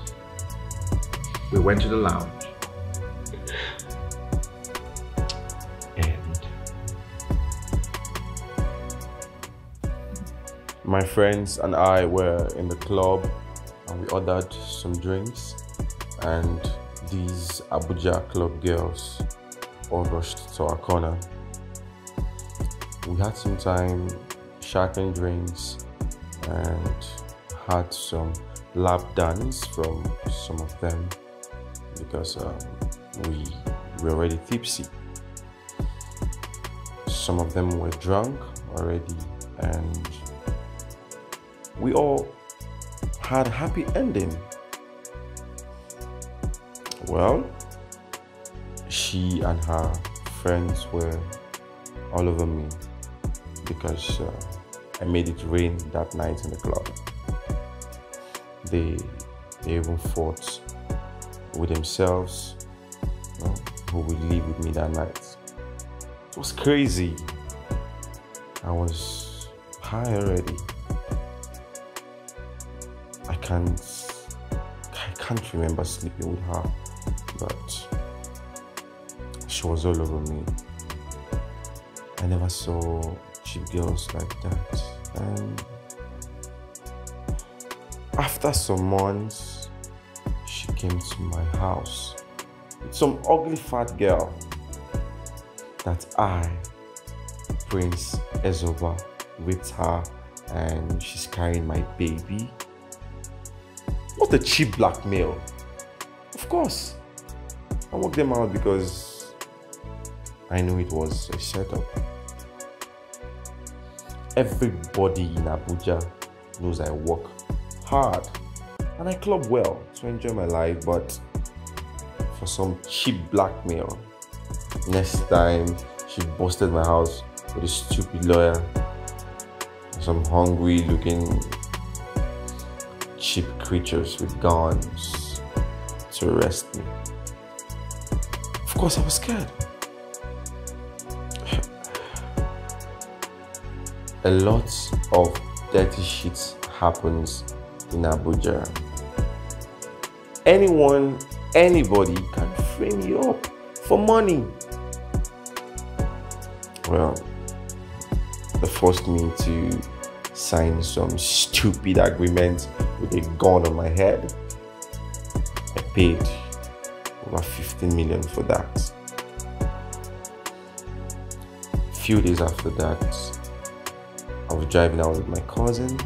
We went to the lounge. And my friends and I were in the club and we ordered some drinks, and these Abuja club girls all rushed to our corner. We had some time shacking drinks and had some lap dance from some of them because we were already tipsy. Some of them were drunk already, and we all had a happy ending. Well, she and her friends were all over me because I made it rain that night in the club. They even fought with themselves, you know, who would live with me that night. It was crazy. I was high already. I can't remember sleeping with her, but she was all over me. I never saw cheap girls like that. And after some months, she came to my house with some ugly fat girl that I, Prince Ezoba, raped her, and she's carrying my baby. What a cheap blackmail. Of course, I worked them out because I knew it was a setup. Everybody in Abuja knows I work hard and I club well to enjoy my life, but for some cheap blackmail, next time she busted my house with a stupid lawyer, some hungry looking cheap creatures with guns to arrest me. Of course I was scared. a lot of dirty shit happens in Abuja. Anyone, anybody can frame you up for money. Well, they forced me to sign some stupid agreement with a gun on my head. I paid over 15 million for that. A few days after that, I was driving out with my cousin.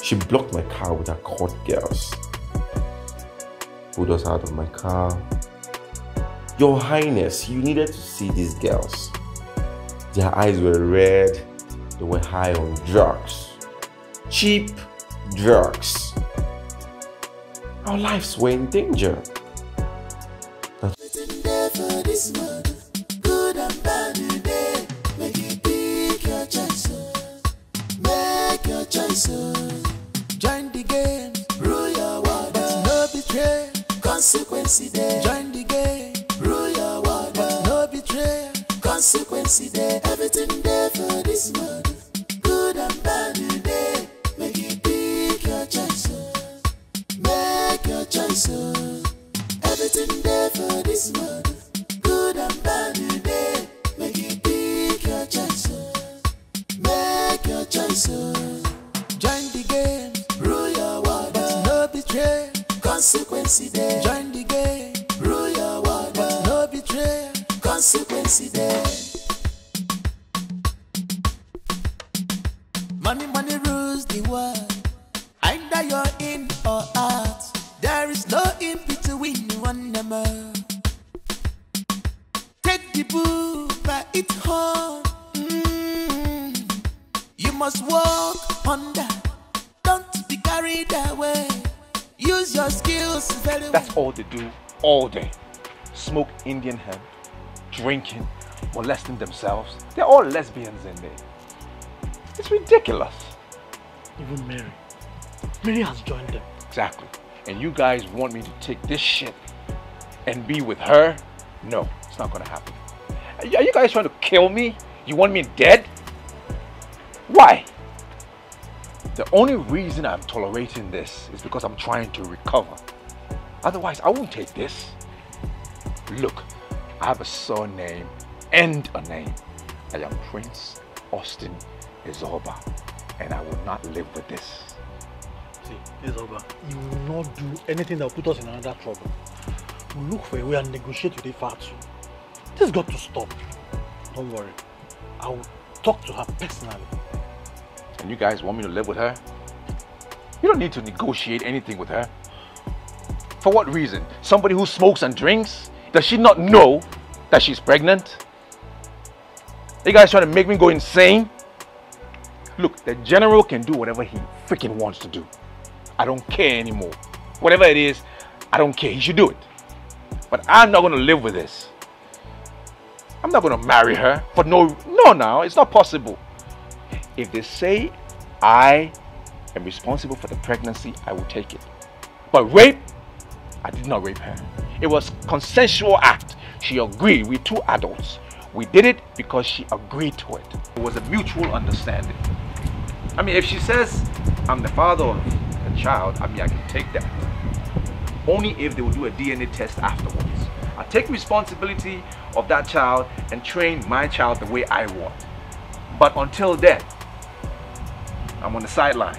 She blocked my car with her court girls. Pulled us out of my car. Your Highness, you needed to see these girls. Their eyes were red. They were high on drugs. Cheap drugs. Our lives were in danger. Good and bad day. Make it pick your choice. Make your choice. Join the game. Rule your world. No betray. Consequence there. Join the game. Rule your world. No betray. Consequence there. Everything there for this world. Good and bad day. Make it pick your choice. Make your choice. Everything there for this world. Good and bad day. Make it pick your choice. Make your choice. Join the game. Rule your world. No betray. Consequence there. Join the game. Rule your world. No betray. Consequence there. Money, money rules the world. Either you're in or out. There is no in between one number. Take the book by its horn. You must walk on that. Don't be carried away. Use your skills very well. That's all they do all day. Smoke Indian hemp, drinking, molesting themselves. They're all lesbians in there. It's ridiculous. Even Mary. Mary has joined them. Exactly. And you guys want me to take this shit and be with her? No, it's not gonna happen. Are you guys trying to kill me? You want me dead? Why? The only reason I'm tolerating this is because I'm trying to recover. Otherwise, I won't take this. Look, I have a surname and a name. I am Prince Austin Izoba, and I will not live with this. See, Izoba, you will not do anything that will put us in another trouble. We'll look for a way and negotiate with the Fatu. This got to stop. Don't worry. I will talk to her personally. And you guys want me to live with her? You don't need to negotiate anything with her. For what reason? Somebody who smokes and drinks? Does she not know that she's pregnant? Are you guys trying to make me go insane? Look, the general can do whatever he freaking wants to do. I don't care anymore. Whatever it is, I don't care. He should do it. But I'm not going to live with this. I'm not going to marry her for no, it's not possible. If they say I am responsible for the pregnancy, I will take it. But rape, I did not rape her. It was a consensual act. She agreed. We're two adults. We did it because she agreed to it. It was a mutual understanding. I mean, if she says I'm the father of the child, I mean, I can take that. Only if they will do a DNA test afterwards. I take responsibility of that child and train my child the way I want. But until then, I'm on the sideline.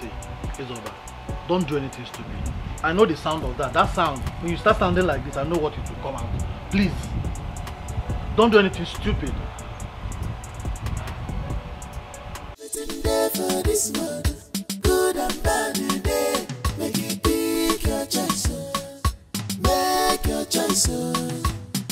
See, it's over. Don't do anything stupid. I know the sound of that. That sound, when you start sounding like this, I know what it will come out. Please, don't do anything stupid. For this world, good and bad day. Make it pick your choice. Make your choice.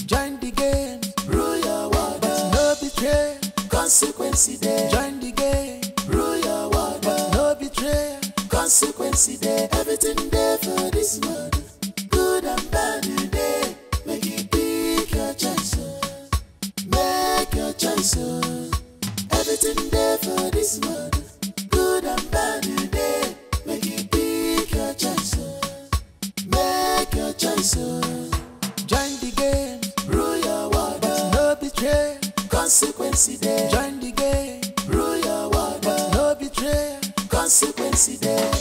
Join the game. Rule your world. No betray. Consequence there. Join the game. Rule your world. No betray. Consequence there. Everything there for this world. Good and bad day. Make it pick your choice. Make your choice. Everything there for this world. Good and bad day. Make it pick your choice. Make your choice. consequence there. Join the game, rule your world, but no betray. Consequence there.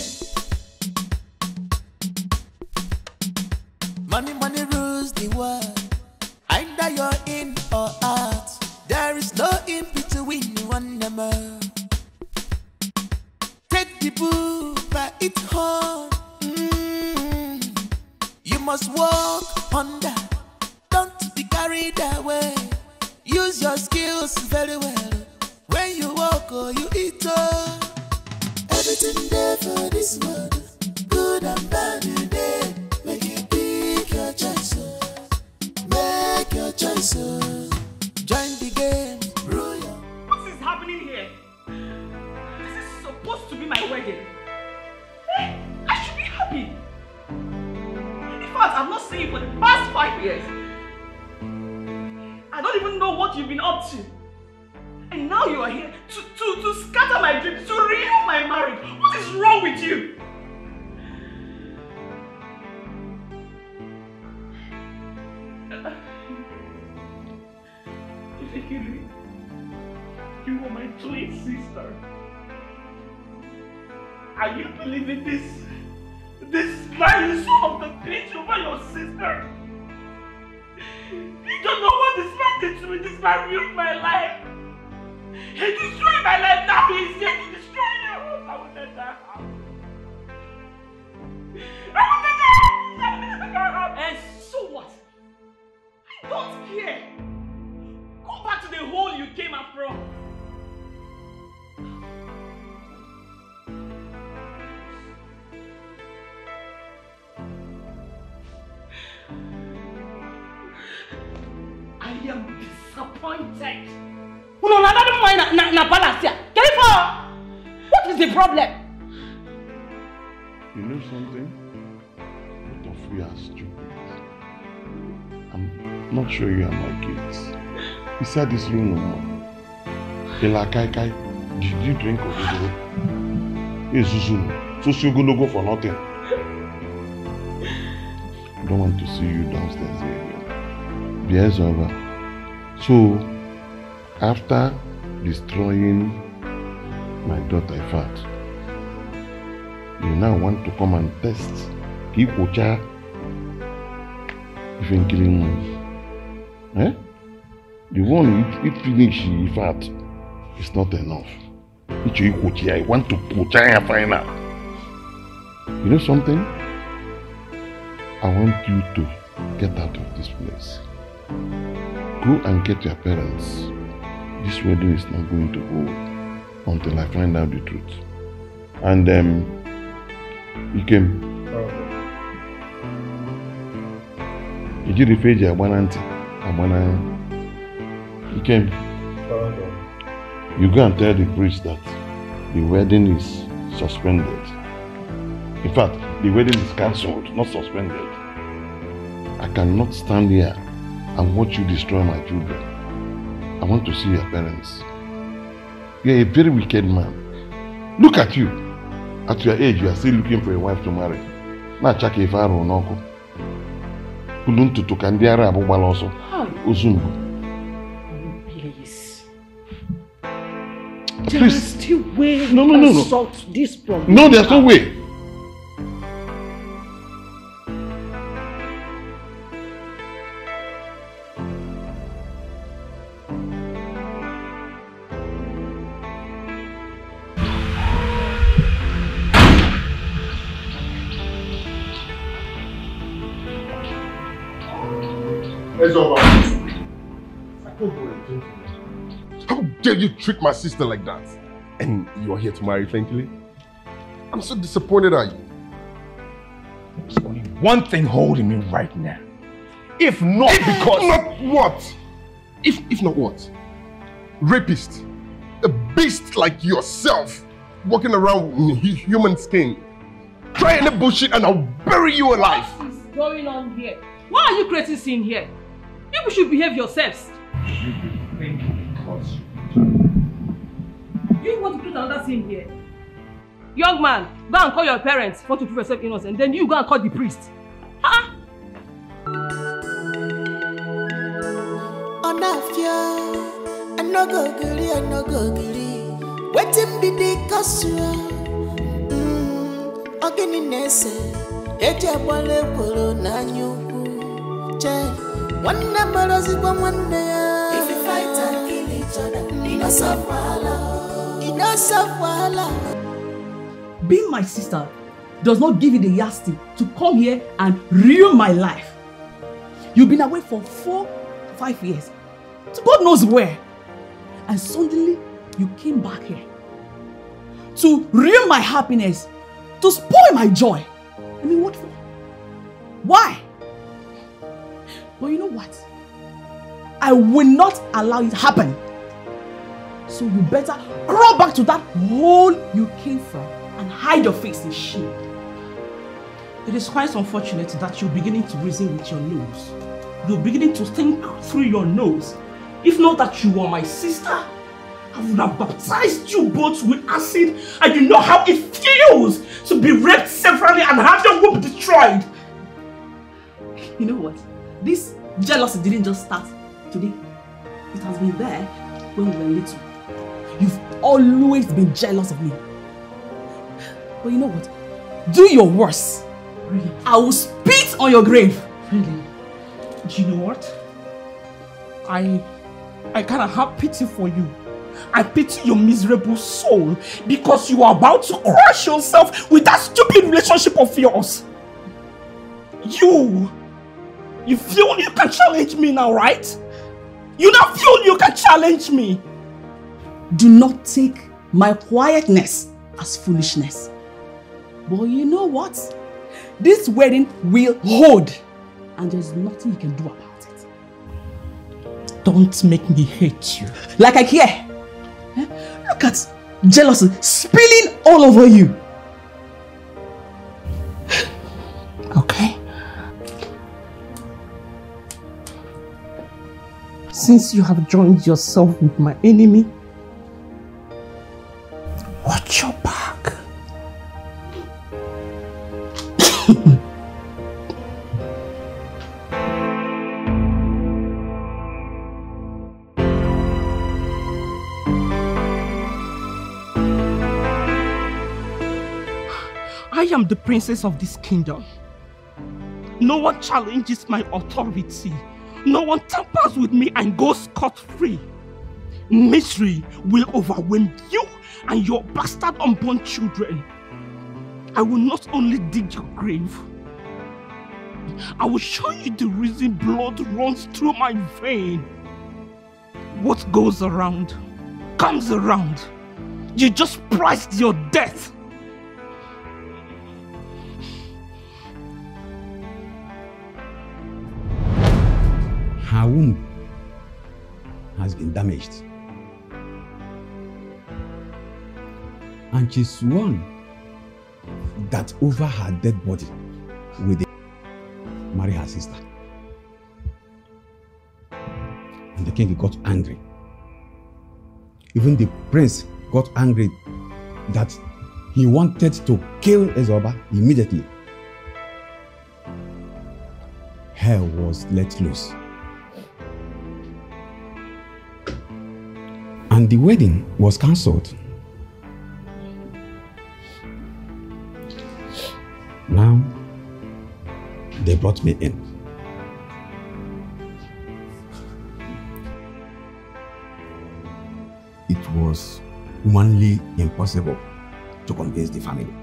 Money, money rules the world. Either you're in or out. There is no in between you and them. Take the bull by its horn. You must walk under. Don't be carried away. Use your skills very well. When you walk or you eat. Everything there for this world. Good and bad today. Make you pick your choice. Make your choice. Join the game. What is happening here? This is supposed to be my wedding. I should be happy. In fact, I've not seen you for the past 5 years. I don't even know what you've been up to. And now you are here to scatter my dreams, to ruin my marriage. What is wrong with you? You are my twin sister. Are you believing this? This smiling son of the bitch over your sister? You don't know what this man did to me. This man ruined my life. He destroyed my life. Now he is here to destroy your house. I will let that happen. I will let that happen. And so what? I don't care. Go back to the hole you came up from. I am disappointed. No, don't mind na balance here. What is the problem? You know something? Both of you are stupid. I'm not sure you are my kids. Inside this room no more. Kai, did you drink Obio? Yes, Susu. So you're gonna go for nothing. I don't want to see you downstairs here again. The air's over. So, after destroying my daughter Fat, you now want to come and test Kikocha even killing me. Eh? The one it finish Fat is not enough. I want to put and find out. You know something? I want you to get out of this place. Go and get your parents. This wedding is not going to go until I find out the truth. And you came. You did the page you came. You go and tell the priest that the wedding is suspended. In fact, the wedding is cancelled, not suspended. I cannot stand here and watch you destroy my children. I want to see your parents. You're a very wicked man. Look at you. At your age, you are still looking for a wife to marry. Na chaka ifaro noko. Kuluntu to kandiara abubala also. Uzumbu. There is still way we can solve this problem. No, there's no way. How dare you treat my sister like that? And you are here to marry thankfully? I'm so disappointed at you. There's only one thing holding me right now. If not because... Not what? If not what? Rapist. A beast like yourself. Walking around in human skin. Try any bullshit and I'll bury you alive. What is going on here? Why are you creating scene here? People should behave yourselves. You want to create another scene here? Young man, go and call your parents for to prove yourself innocent. Then you go and call the priest. Huh? On a fear, and no go agree, I no go agree. Waiting be the casua. Ogini nese, eja bole polo na nyuku. Che, one number is one day. If you fight and kill each other, you know suffer. You know suffer. Being my sister does not give you the yasti to come here and ruin my life. You've been away for 4-5 years, to God knows where, and suddenly you came back here to ruin my happiness, to spoil my joy. I mean, what for? Why? But you know what? I will not allow it to happen. So you better crawl back to that hole you came from and hide your face in shame. It is quite unfortunate that you're beginning to reason with your nose. You're beginning to think through your nose. If not that you were my sister, I would have baptized you both with acid, and you know how it feels to be raped severally and have your womb destroyed. You know what? This jealousy didn't just start today. It has been there when we were little. You've always been jealous of me. But you know what? Do your worst. Really? I will spit on your grave. Really? Do you know what? I kind of have pity for you. I pity your miserable soul because you are about to crush yourself with that stupid relationship of yours. You feel you can challenge me now, right? You now feel you can challenge me. Do not take my quietness as foolishness. But you know what? This wedding will hold, and there's nothing you can do about it. Don't make me hate you. Like I care. Look at jealousy spilling all over you. Okay. Since you have joined yourself with my enemy, watch your back. I am the princess of this kingdom. No one challenges my authority. No one tampers with me and goes scot-free. Misery will overwhelm you and your bastard unborn children. I will not only dig your grave, I will show you the reason blood runs through my vein. What goes around comes around. You just priced your death. Her womb has been damaged, and she sworn that over her dead body will marry her sister. And the king got angry. Even the prince got angry that he wanted to kill Ezoba immediately. Hell was let loose. And the wedding was cancelled. Now, they brought me in. It was humanly impossible to convince the family.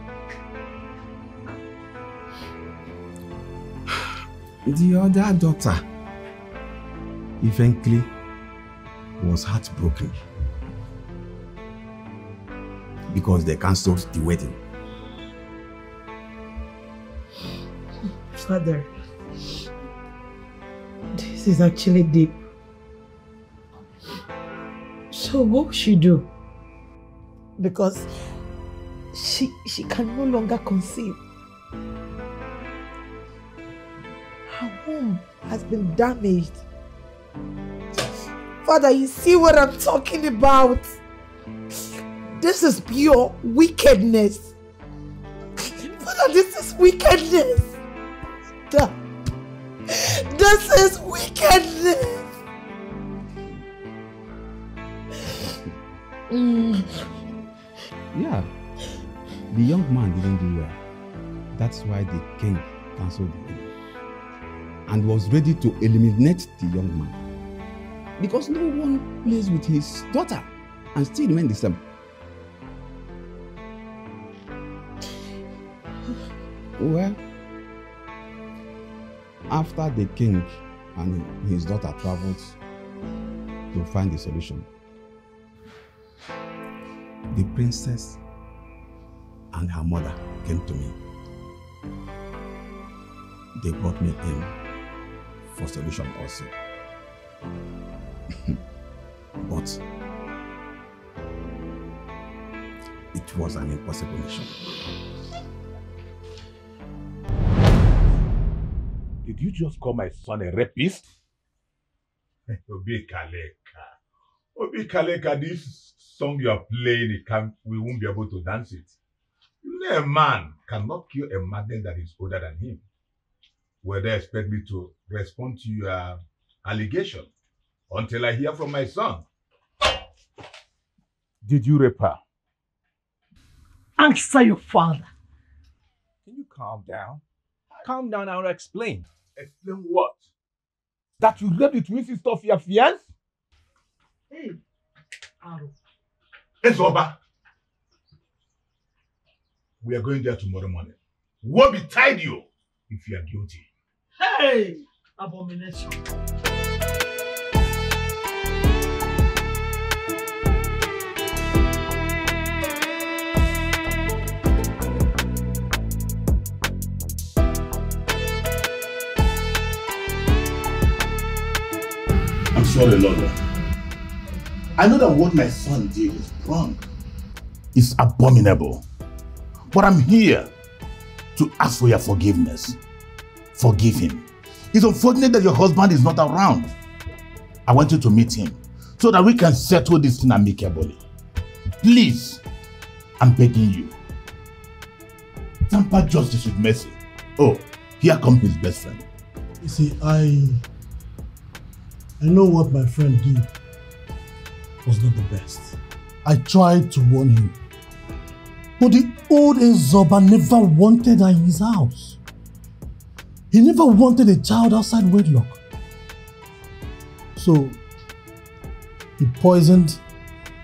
The other daughter, eventually, was heartbroken because they cancelled the wedding. Father, this is actually deep. So what will she do? Because she can no longer conceive. Her womb has been damaged. Father, you see what I'm talking about? This is pure wickedness. Father, this is wickedness. This is wickedness. The young man didn't do well. That's why the king cancelled the wedding and was ready to eliminate the young man. Because no one plays with his daughter and still remain the same. Well, after the king and his daughter traveled to find a solution, the princess and her mother came to me. They brought me in for solution also. But it was an impossible mission. Did you just call my son a rapist? Obi Kaleka, this song you are playing, we won't be able to dance it. You know, a man cannot kill a mother that is older than him. Will they expect me to respond to your allegation until I hear from my son? Did you rape her? Answer your father. Can you calm down? Calm down, I will explain. Explain what? That you raped the twin sister of your fiancé? Hey, Aro. Ezoba. We are going there tomorrow morning. Woe betide you if you are guilty. Hey, abomination. I'm sorry, Lord. I know that what my son did is wrong. It's abominable. But I'm here to ask for your forgiveness. Forgive him. It's unfortunate that your husband is not around. I want you to meet him so that we can settle this thing amicably. Please, I'm begging you. Tamper justice with mercy. Oh, here comes his best friend. You see, I know what my friend did was not the best. I tried to warn him. But the old Ezoba never wanted her in his house. He never wanted a child outside wedlock. So, he poisoned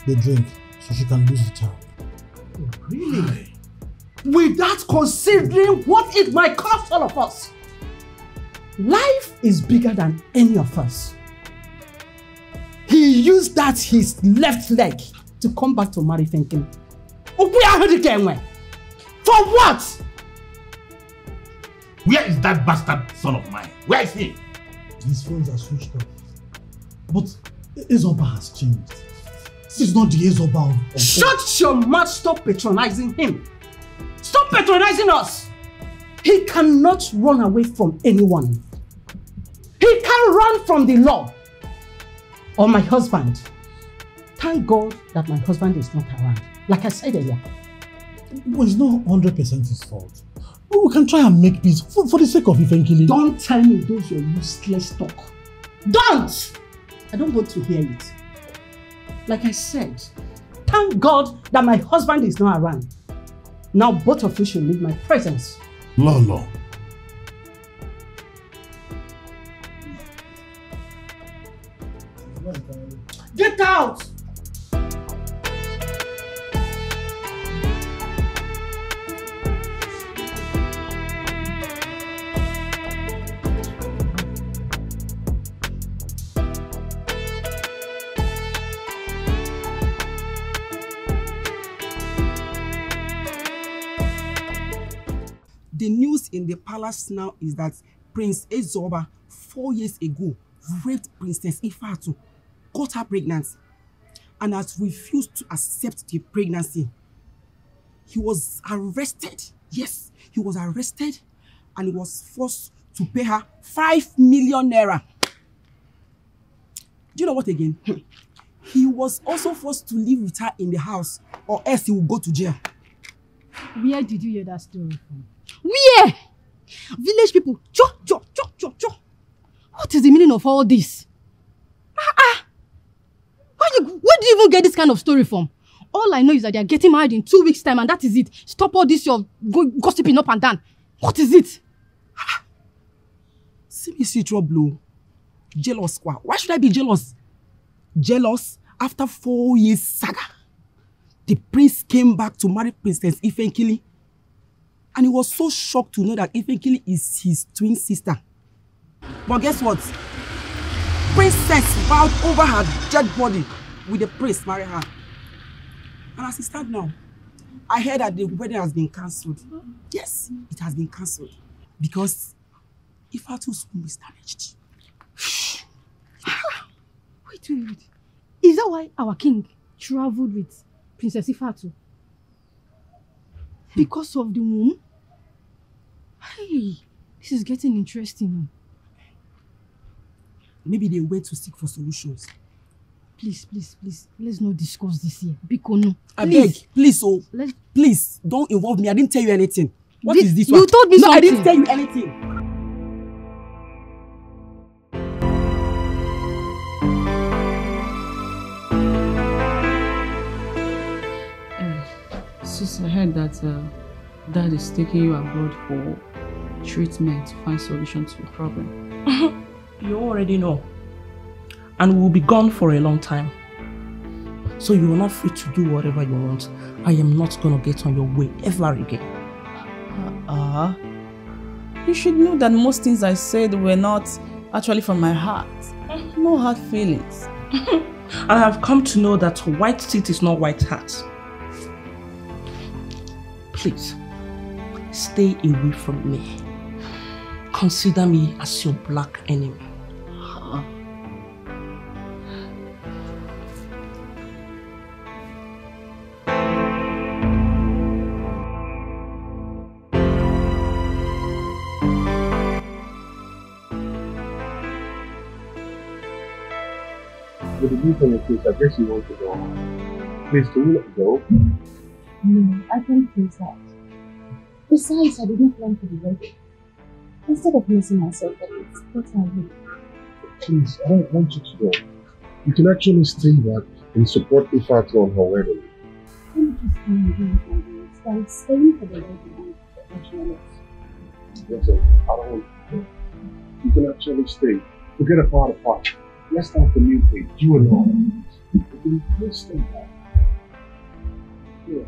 the drink so she can lose the child. Oh, really? Without considering what it might cost all of us. Life is bigger than any of us. He used that his left leg to come back to marry thinking, for what? Where is that bastard son of mine? Where is he? His phones are switched off. But Ezoba has changed. This is not the Ezoba of Shut your mouth, stop patronizing him. Stop patronizing us. He cannot run away from anyone. He can't run from the law. Or my husband. Thank God that my husband is not around. Like I said earlier. Well, it's not 100% his fault. But we can try and make peace for the sake of Ifenkili. Don't tell me those your useless talk. Don't! I don't want to hear it. Like I said, thank God that my husband is not around. Now both of you should leave my presence. Lolo. Get out! The news in the palace now is that Prince Ezoba 4 years ago raped Princess Ifatu, got her pregnant, and has refused to accept the pregnancy. He was arrested. Yes, he was arrested and he was forced to pay her 5 million naira. Do you know what again? He was also forced to live with her in the house or else he will go to jail. Where did you hear that story from? Where? Village people. Cho. What is the meaning of all this? Where do you even get this kind of story from? All I know is that they are getting married in 2 weeks' time, and that is it. Stop all this your gossiping up and down. What is it? See me see trouble. Jealous, quoi? Why should I be jealous? Jealous after 4 years saga. The prince came back to marry Princess Ifenkili. And he was so shocked to know that Ifenkili is his twin sister. But guess what? Princess vowed over her dead body with the prince marry her. And as it stands now, I heard that the wedding has been cancelled. Yes, it has been cancelled. Because Ifatu's womb is damaged. Wait. Is that why our king traveled with Princess Ifatu? Because of the womb? Hey, this is getting interesting. Maybe they went to seek for solutions. Please, let's not discuss this here. Bikono. I beg, please, please, don't involve me. I didn't tell you anything. What is this one? You told me something. I didn't tell you anything. Sis, I heard that Dad is taking you abroad for treatment to find solution to the problem. You already know. And we'll be gone for a long time. So you are not free to do whatever you want. I am not gonna get on your way ever again. You should know that most things I said were not actually from my heart. No hard feelings. I have come to know that white teeth is not white heart. Please, stay away from me. Consider me as your black enemy. With the news on your face, I guess you want to go on. Please, can you let go? No, I can't face that. Besides, I did not plan for the wedding. Instead of missing myself, it's what I do. Please, I don't want you to go. You can actually stay back and support Ifatu on her wedding. Let me just come and do what I do. Instead of staying for the wedding and professional. Listen, I don't want you to go. You can actually stay. Forget about the part. Let's start the new page, you and I. You can just stay back. Yeah.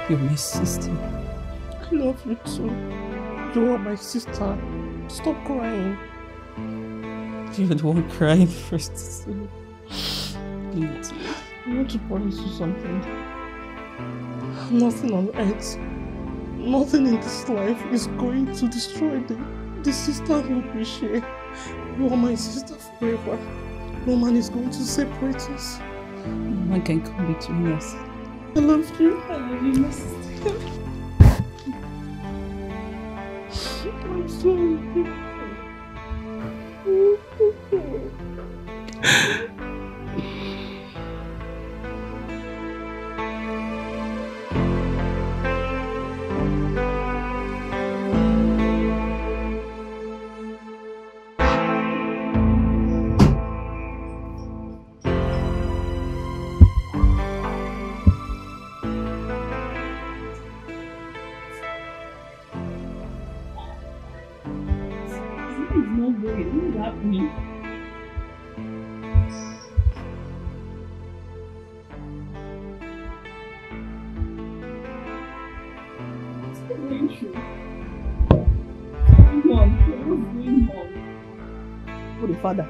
You're my sister. I love you too. You are my sister. Stop crying. You're the one crying first. Please, I want to promise you something. Nothing on earth, nothing in this life is going to destroy the sisterhood we share. You are my sister forever. No man is going to separate us. No one can come between us. I love you. I love you, my sister. I'm sorry. Father.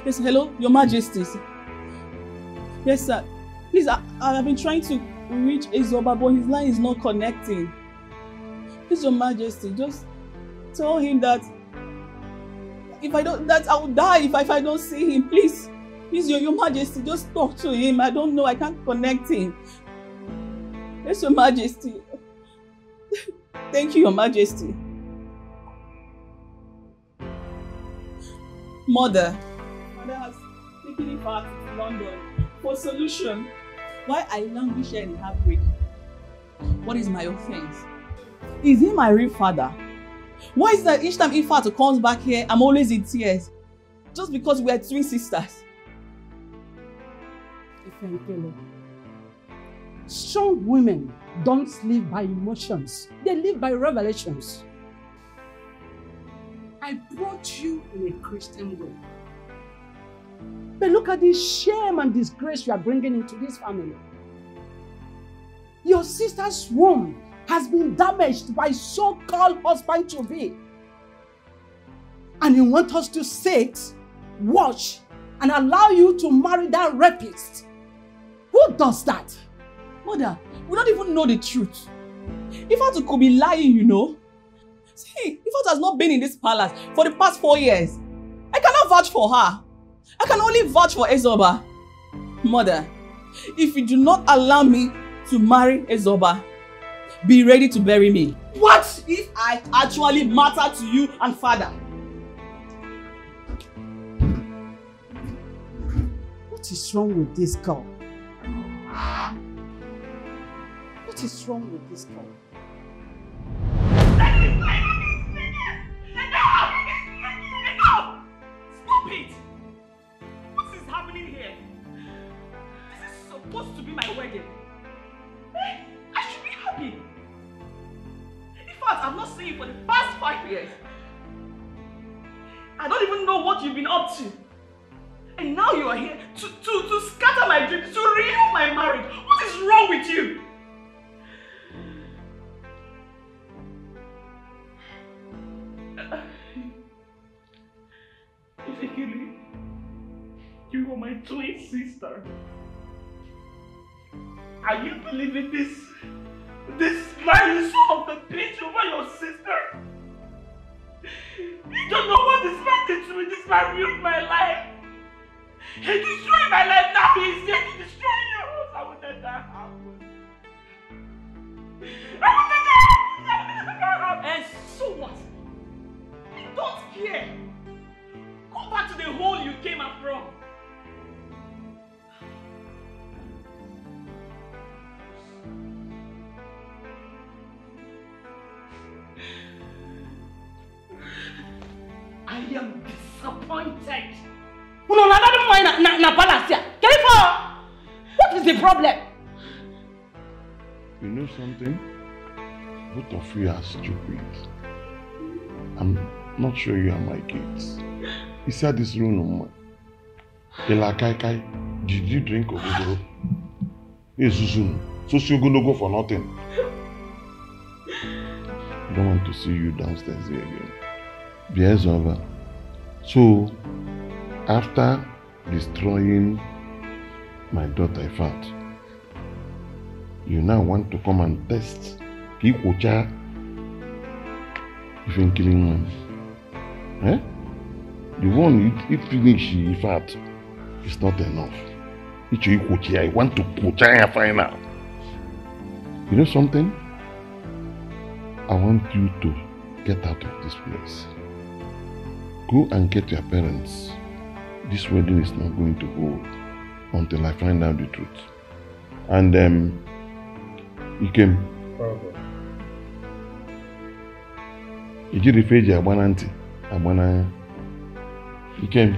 Yes, hello, Your Majesty. Yes, sir. Please, I have been trying to reach Ezoba, but his line is not connecting. Please, Your Majesty, just tell him that I will die if I don't see him. Please, Please, Your Majesty, just talk to him. I don't know, I can't connect him. Yes, Your Majesty. Thank you, Your Majesty. Mother has taken Ifa to London for solution. Why I languish here in heartbreak? What is my offense? Is he my real father? Why is that each time Ifa comes back here, I'm always in tears? Just because we are twin sisters. Strong women don't live by emotions. They live by revelations. I brought you in a Christian way. But look at the shame and disgrace you are bringing into this family. Your sister's womb has been damaged by so-called husband-to-be. And you want us to sit, watch, and allow you to marry that rapist. Who does that? Mother, we don't even know the truth. Ifatu could be lying, you know. See, Ifatu has not been in this palace for the past 4 years. I cannot vouch for her. I can only vouch for Ezoba. Mother, if you do not allow me to marry Ezoba, be ready to bury me. What if I actually matter to you and father? What is wrong with this girl? What is wrong with this girl? Stop it! What is happening here? This is supposed to be my wedding. I should be happy. In fact, I've not seen you for the past 5 years. I don't even know what you've been up to. And now you are here to scatter my dreams, to ruin my marriage. What is wrong with you? You are my twin sister. Are you believing this? This lying son of the bitch over your sister? You don't know what this man did to me. This man ruined my life. He destroyed my life. Now he is here to destroy yours. I would let that happen. I would let that happen. And so what? I don't care. Go back to the hole you came up from. I am disappointed. No, what is the problem? You know something? Both of you are stupid. I'm not sure you are my kids. He said this room, did you drink Obio? Yes, Susun. So you're gonna go for nothing. I don't want to see you downstairs here again. Beer's over. So, after destroying my daughter Ifat, you now want to come and test Uche even killing one. Eh? The one you finish Ifat is not enough. I want to Uche final. You know something? I want you to get out of this place. Go and get your parents. This wedding is not going to hold until I find out the truth. And you came. You did refer to Abana. You came.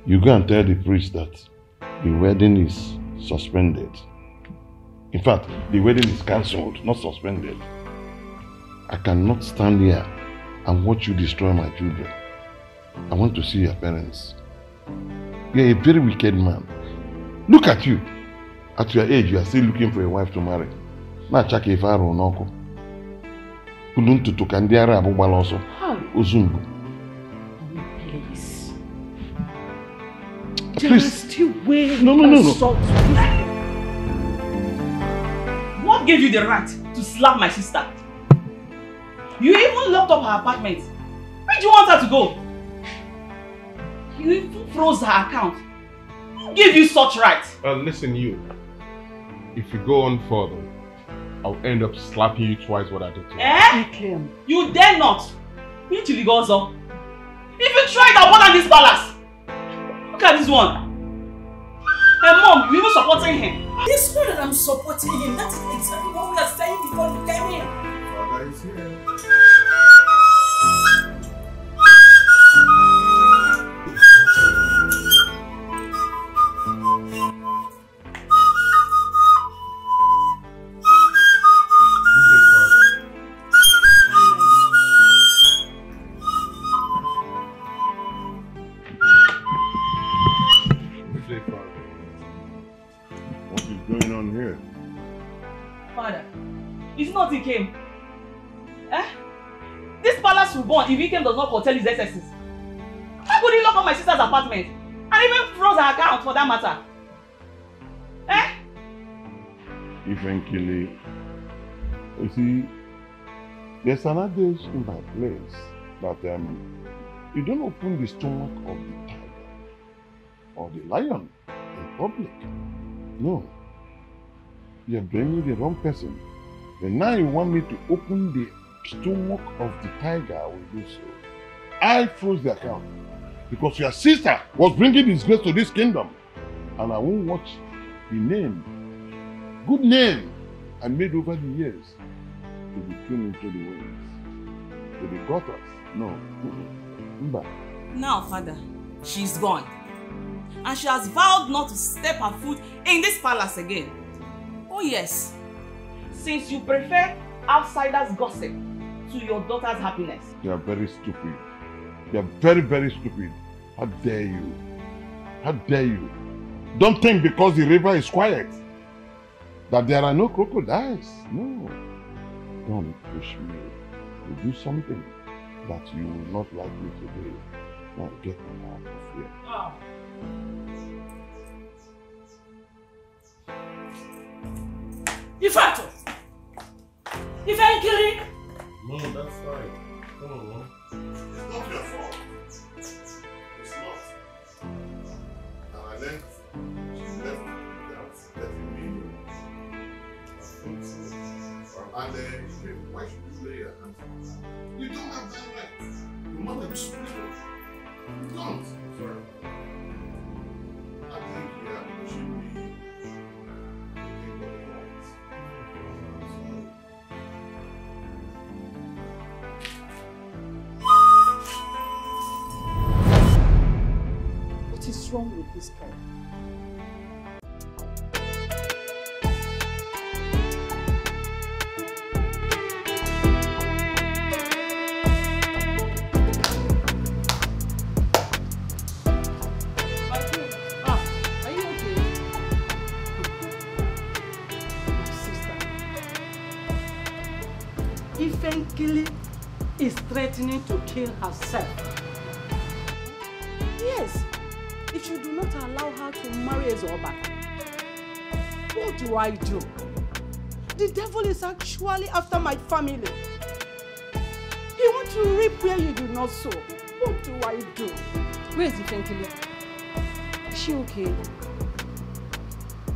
You go and tell the priest that the wedding is suspended. In fact, the wedding is cancelled, not suspended. I cannot stand here and watch you destroy my children. I want to see your parents. You're a very wicked man. Look at you. At your age, you are still looking for a wife to marry. Na chaka ifaro noko. Kuluntu to kandiara abubala also. Uzumbu. Please. Please. There are still ways No. What gave you the right to slap my sister? You even locked up her apartment. Where do you want her to go? You even froze her account. Who gave you such rights? Listen, you. If you go on further, I'll end up slapping you twice what I did to you. Eh? You dare not. You till you go so. If you try that one in this palace. Look at this one. Hey mom, you even supporting him. It's not that I'm supporting him. That is exactly what we are saying before you came in. Father is here. He came. Eh? This palace will burn if Vicker does not curtail his excesses. How could he lock up my sister's apartment and even froze her account for that matter? Eh? Eventually, you see, there's an adage in my place that you don't open the stomach of the tiger or the lion in public. No. You're bringing the wrong person. And now you want me to open the stomach of the tiger, I will do so. I froze the account because your sister was bringing disgrace to this kingdom. And I won't watch the name, good name I made over the years to be thrown into the winds, to the gutters. No. Now, Father, she's gone. And she has vowed not to step her foot in this palace again. Oh yes. Since you prefer outsiders' gossip to your daughter's happiness. You are very stupid. You are very, very stupid. How dare you? How dare you? Don't think because the river is quiet that there are no crocodiles. No. Don't push me to do something that you will not like me to do. Now get me out of here. Oh. Ifato! Eventually! Mom, that's fine. Come on, Mom. It's not your fault. It's not. And I left. She left without letting me know. And then, why should you lay your hands on her? You don't have that right. You're not a superior. You don't. Sorry. I think you should be. What is wrong with this guy? Are you okay? Sister, Ifenkili is threatening to kill herself. Yes. If you do not allow her to marry Ezoba, what do I do? The devil is actually after my family. He wants to reap where you do not sow. What do I do? Where is Ifenkili? Is she okay?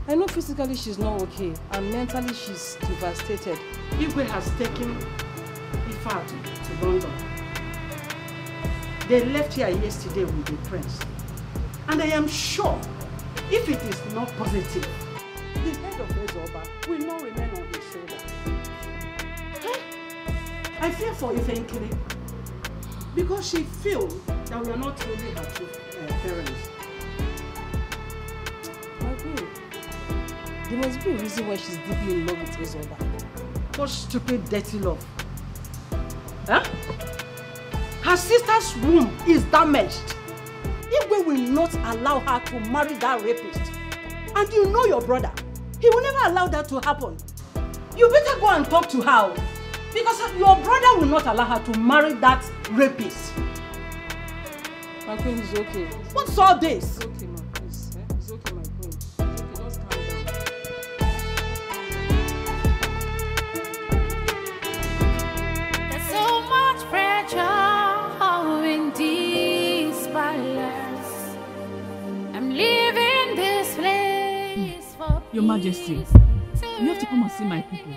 I know physically she's not okay, and mentally she's devastated. Igwe has taken Ifa to London. They left here yesterday with the prince. And I am sure, if it is not positive, the head of Ezoba will not remain on his shoulder. I fear for Ifenkili because she feels that we are not truly her two parents. My queen, there must be a reason why she's deeply in love with Ezoba. What stupid, dirty love? Huh? Her sister's womb is damaged. Igwe will not allow her to marry that rapist. And you know your brother. He will never allow that to happen. You better go and talk to her. Because your brother will not allow her to marry that rapist. My queen is okay. What's all this? It's okay, ma. It's okay, my queen. It's okay, just calm down. There's so much pressure in this palace. Your Majesty, you have to come and see my people.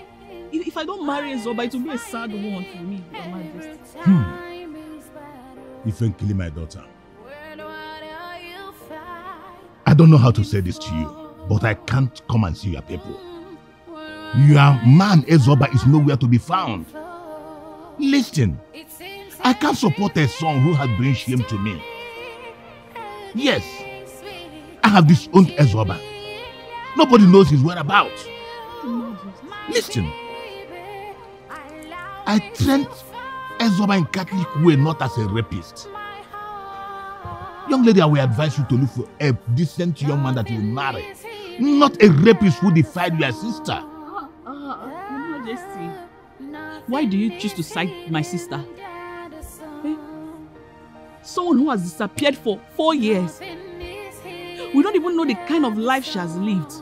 If I don't marry Ezoba, it will be a sad one for me, Your Majesty. You can't kill my daughter. I don't know how to say this to you, but I can't come and see your people. Your man Ezoba is nowhere to be found. Listen, I can't support a son who has bring shame to me. Yes, I have disowned Ezoba. Nobody knows his whereabouts. Listen, I trained Ezoba in Catholic way, not as a rapist. Young lady, I will advise you to look for a decent young man that you marry, not a rapist who defied your sister. Your Majesty, why do you choose to side my sister? Someone who has disappeared for 4 years. We don't even know the kind of life she has lived.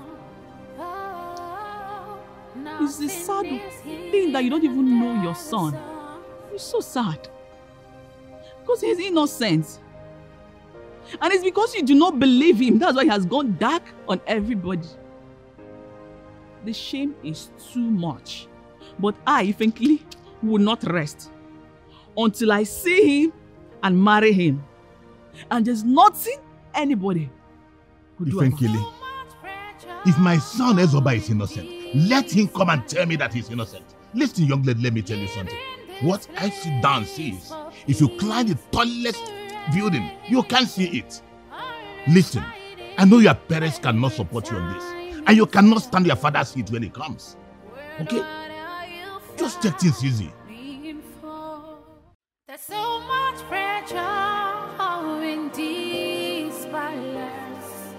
It's a sad thing that you don't even know your son. It's so sad. Because he's innocent. And it's because you do not believe him. That's why he has gone dark on everybody. The shame is too much. But I, frankly, will not rest until I see him and marry him. And there's nothing anybody could do about it. If my son Ezoba is innocent, let him come and tell me that he's innocent. Listen, young lady, let me tell you something. What I sit down and see is, if you climb the tallest building, you can't see it. Listen, I know your parents cannot support you on this, and you cannot stand your father's heat when it comes. Okay? Just take things easy. There's so much pressure in these palace.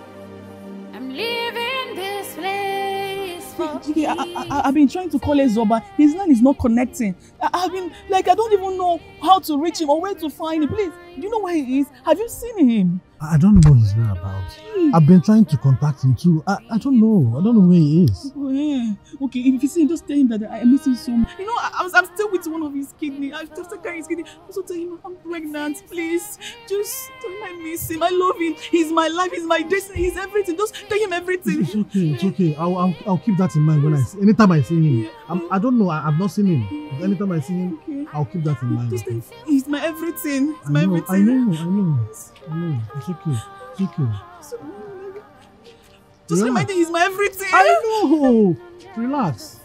I'm leaving this place for I've been trying to call Ezoba. His line is not connecting. I've been like, I don't even know how to reach him or where to find him. Please, do you know where he is? Have you seen him? I don't know his whereabouts. I've been trying to contact him too. I don't know. I don't know where he is. Oh, yeah. Okay, if you see him, just tell him that I miss him so much. You know, I'm still with one of his kidney. I'm still carrying his kidney. Also tell him I'm pregnant, please. Just tell him I miss him. I love him. He's my life. He's my destiny. He's everything. Just tell him everything. It's okay. It's okay. I'll keep that in mind when anytime I see him. I don't know. I've not seen him. But anytime I see him, okay, I'll keep that in mind. Just he's my everything. He's my everything. I know. It's okay. It's okay. Just remind him he's my everything. I know. Relax.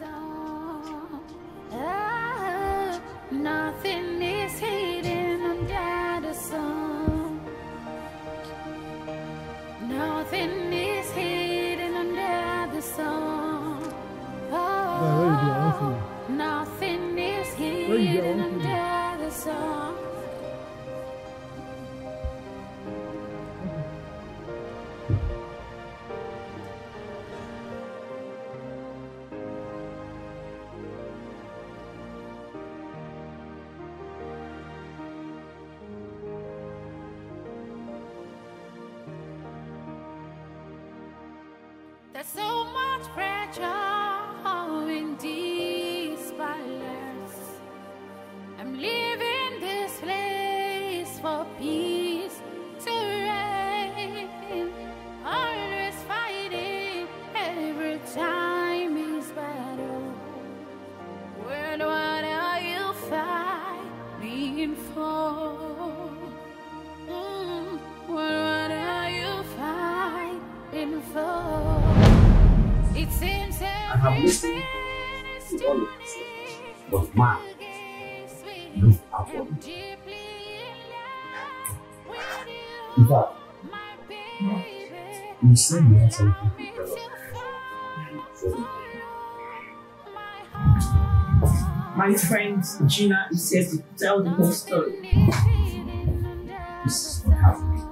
Nothing is hidden under the sun. Nothing is hidden under the sun. Nothing is hidden under the sun. There's so much pressure in these palace. I'm leaving this place for peace to reign. Always fighting every time is battle. What are you fighting for? What are you fighting for? It seems I have listened to all of this, but man, look after me. In fact, you said you had something to tell us. My friend Gina is here to tell the whole story. This is not happening.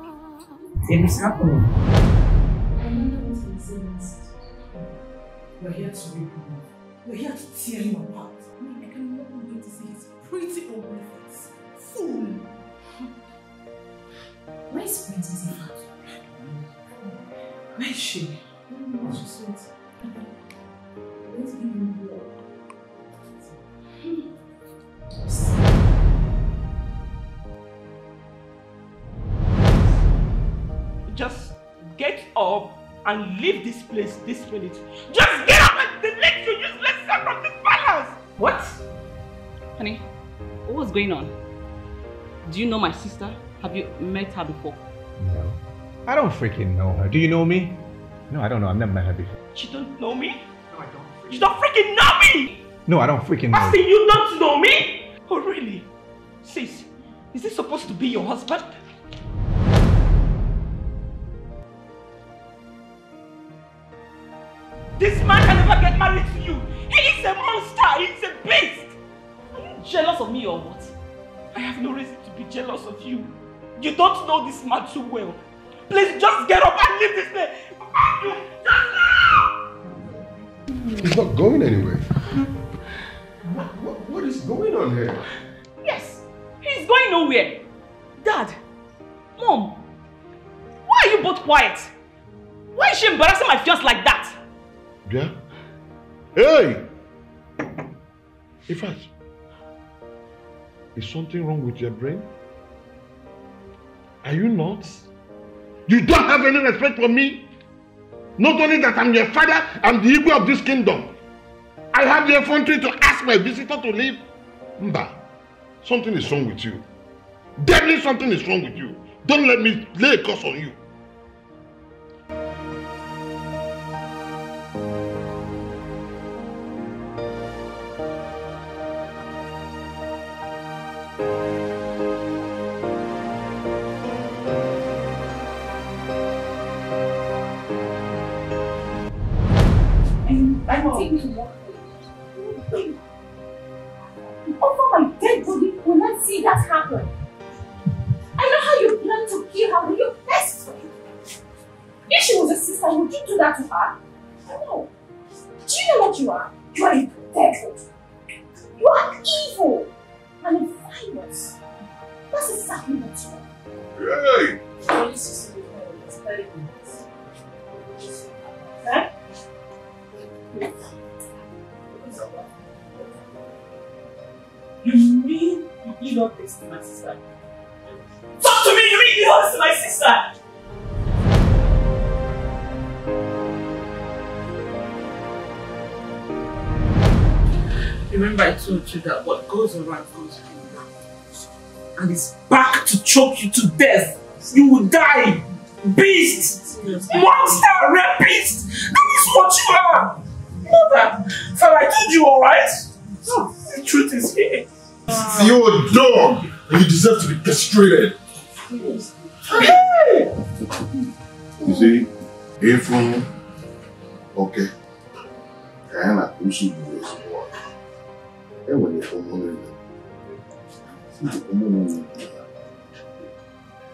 It is happening. We're here to rip him off. We're here to tear him apart. I cannot wait to see his pretty ugly face. Fool! Where is Princess Ifat? Where is she? She's sweet. Let's give him blood. Just get up and leave this place this minute. Just get up and delete you useless son from this palace! What? Honey, what's going on? Do you know my sister? Have you met her before? No. I don't freaking know her. Do you know me? No, I don't know. I've never met her before. You don't know me? No, I don't. You don't freaking know me! No, I don't freaking know. I say you don't know me? Oh, really? Sis, is this supposed to be your husband? This man can never get married to you. He is a monster. He is a beast. Are you jealous of me or what? I have no reason to be jealous of you. You don't know this man too well. Please just get up and leave this place. You just He's not going anywhere. What is going on here? Yes, he's going nowhere. Dad, Mom, why are you both quiet? Why is she embarrassing my fiance like that? Yeah? Hey! In fact, is something wrong with your brain? Are you nuts? You don't have any respect for me? Not only that I'm your father, I'm the Igwe of this kingdom. I have the effrontery to ask my visitor to leave. Mba, something is wrong with you. Definitely something is wrong with you. Don't let me lay a curse on you. Take me to work. Over my dead body, will not see that happen. I know how you plan to kill her with your best friend. If she was a sister, would you do that to her? No. Do you know what you are? You are a devil. You are evil and a virus. That's exactly what you are. Hey! Only sister is very good. Huh? You mean you don't taste my sister? Talk to me! You mean you don't taste my sister? Remember I told you that what goes around goes around. And it's back to choke you to death. You will die! Beast! Monster! Rapist! That is what you are! Mother! Father, I told you alright? No, the truth is here. You're a dog and you deserve to be castrated. Hey! You see, if okay, and I push you to this boy. And when you come on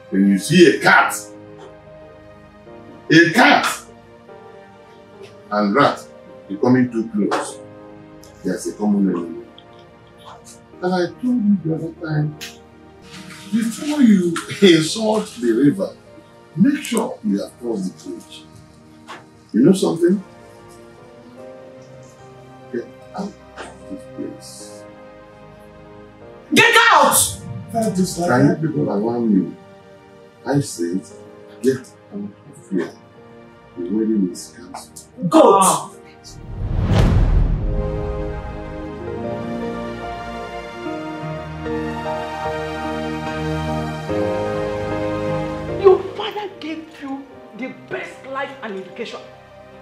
when you see a cat and rat becoming too close, there's a common enemy. And I told you the other time, before you insult the river, make sure you have crossed the bridge. You know something? Get out of this place. Get out! Can you people allow me? I said, get out of here. The wedding is cancelled. Go! Your father gave you the best life and education.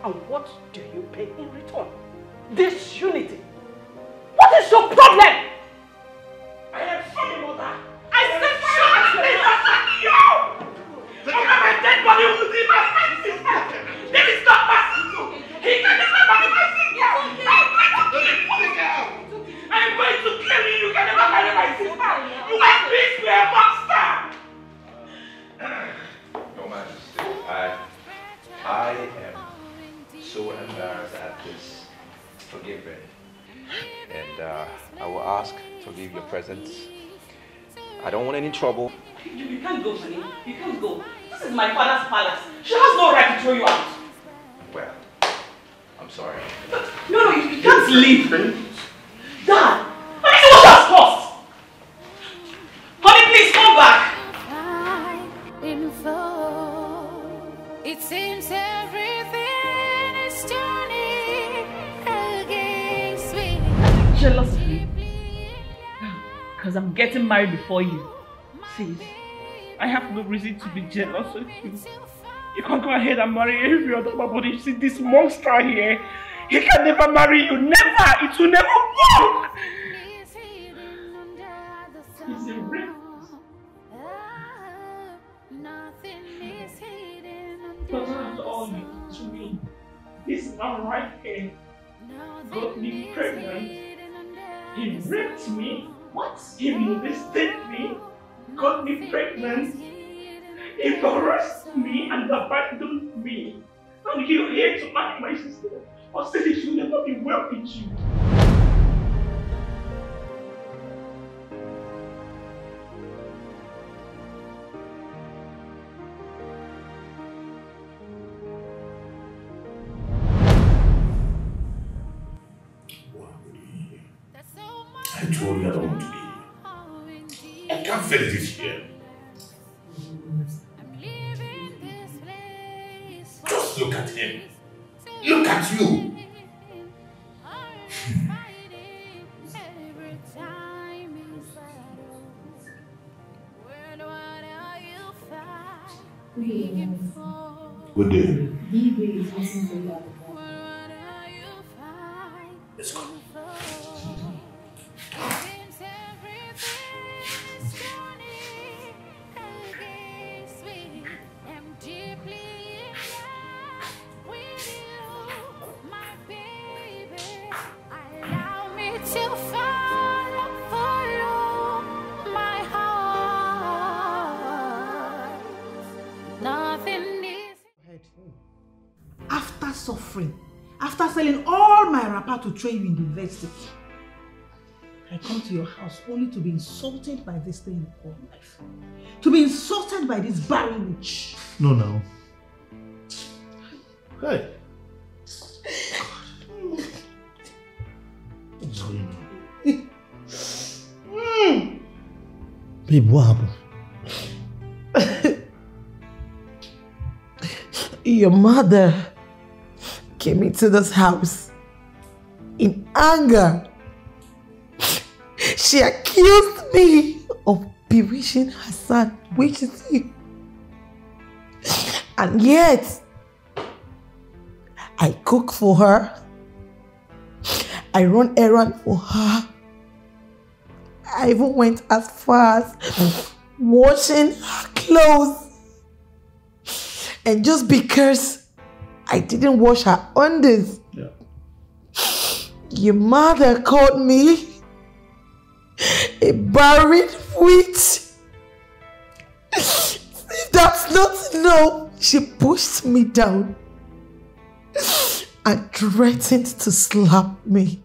And what do you pay in return? Disunity. What is your problem? I am sorry, mother. I said sorry, you! My dead body will be my sister. This is not possible. He can never marry my sister. I'm going to kill you. You can never marry my sister. You are a beast. You are a monster. Your Majesty, I am so embarrassed at this. Forgive me. And I will ask to leave your presence. I don't want any trouble. You can't go, honey. You can't go. This is my father's palace. She has no right to throw you out. Well, I'm sorry. No, you can't leave. Dad, I need to watch us cost. Honey, please come back. It seems everything because I'm getting married before you. See, I have no reason to be jealous of you. You can go ahead and marry every other man, but you see this monster here, he can never marry you. Never! It will never work! He's a rapist. But that's all you do to me. This man right here got me pregnant. He raped me. What? He molested me. Got me pregnant. Embarrassed me and abandoned me. And you're here to marry my sister. But still it will never be well with you. I told you I don't want to be here. I can't face this here. Just look at him. Look at you. Good day. Let's go. After suffering, after selling all my wrapper to train you in the university, I come to your house only to be insulted by this thing you call life. To be insulted by this barren witch. No. Hey. What's going on? Babe, what happened? Your mother came into this house in anger. She accused me of bewitching her son, which is you. And yet, I cook for her. I run errands for her. I even went as far as washing her clothes. And just because I didn't wash her undies, your mother called me a barren witch. If that's not enough, she pushed me down and threatened to slap me.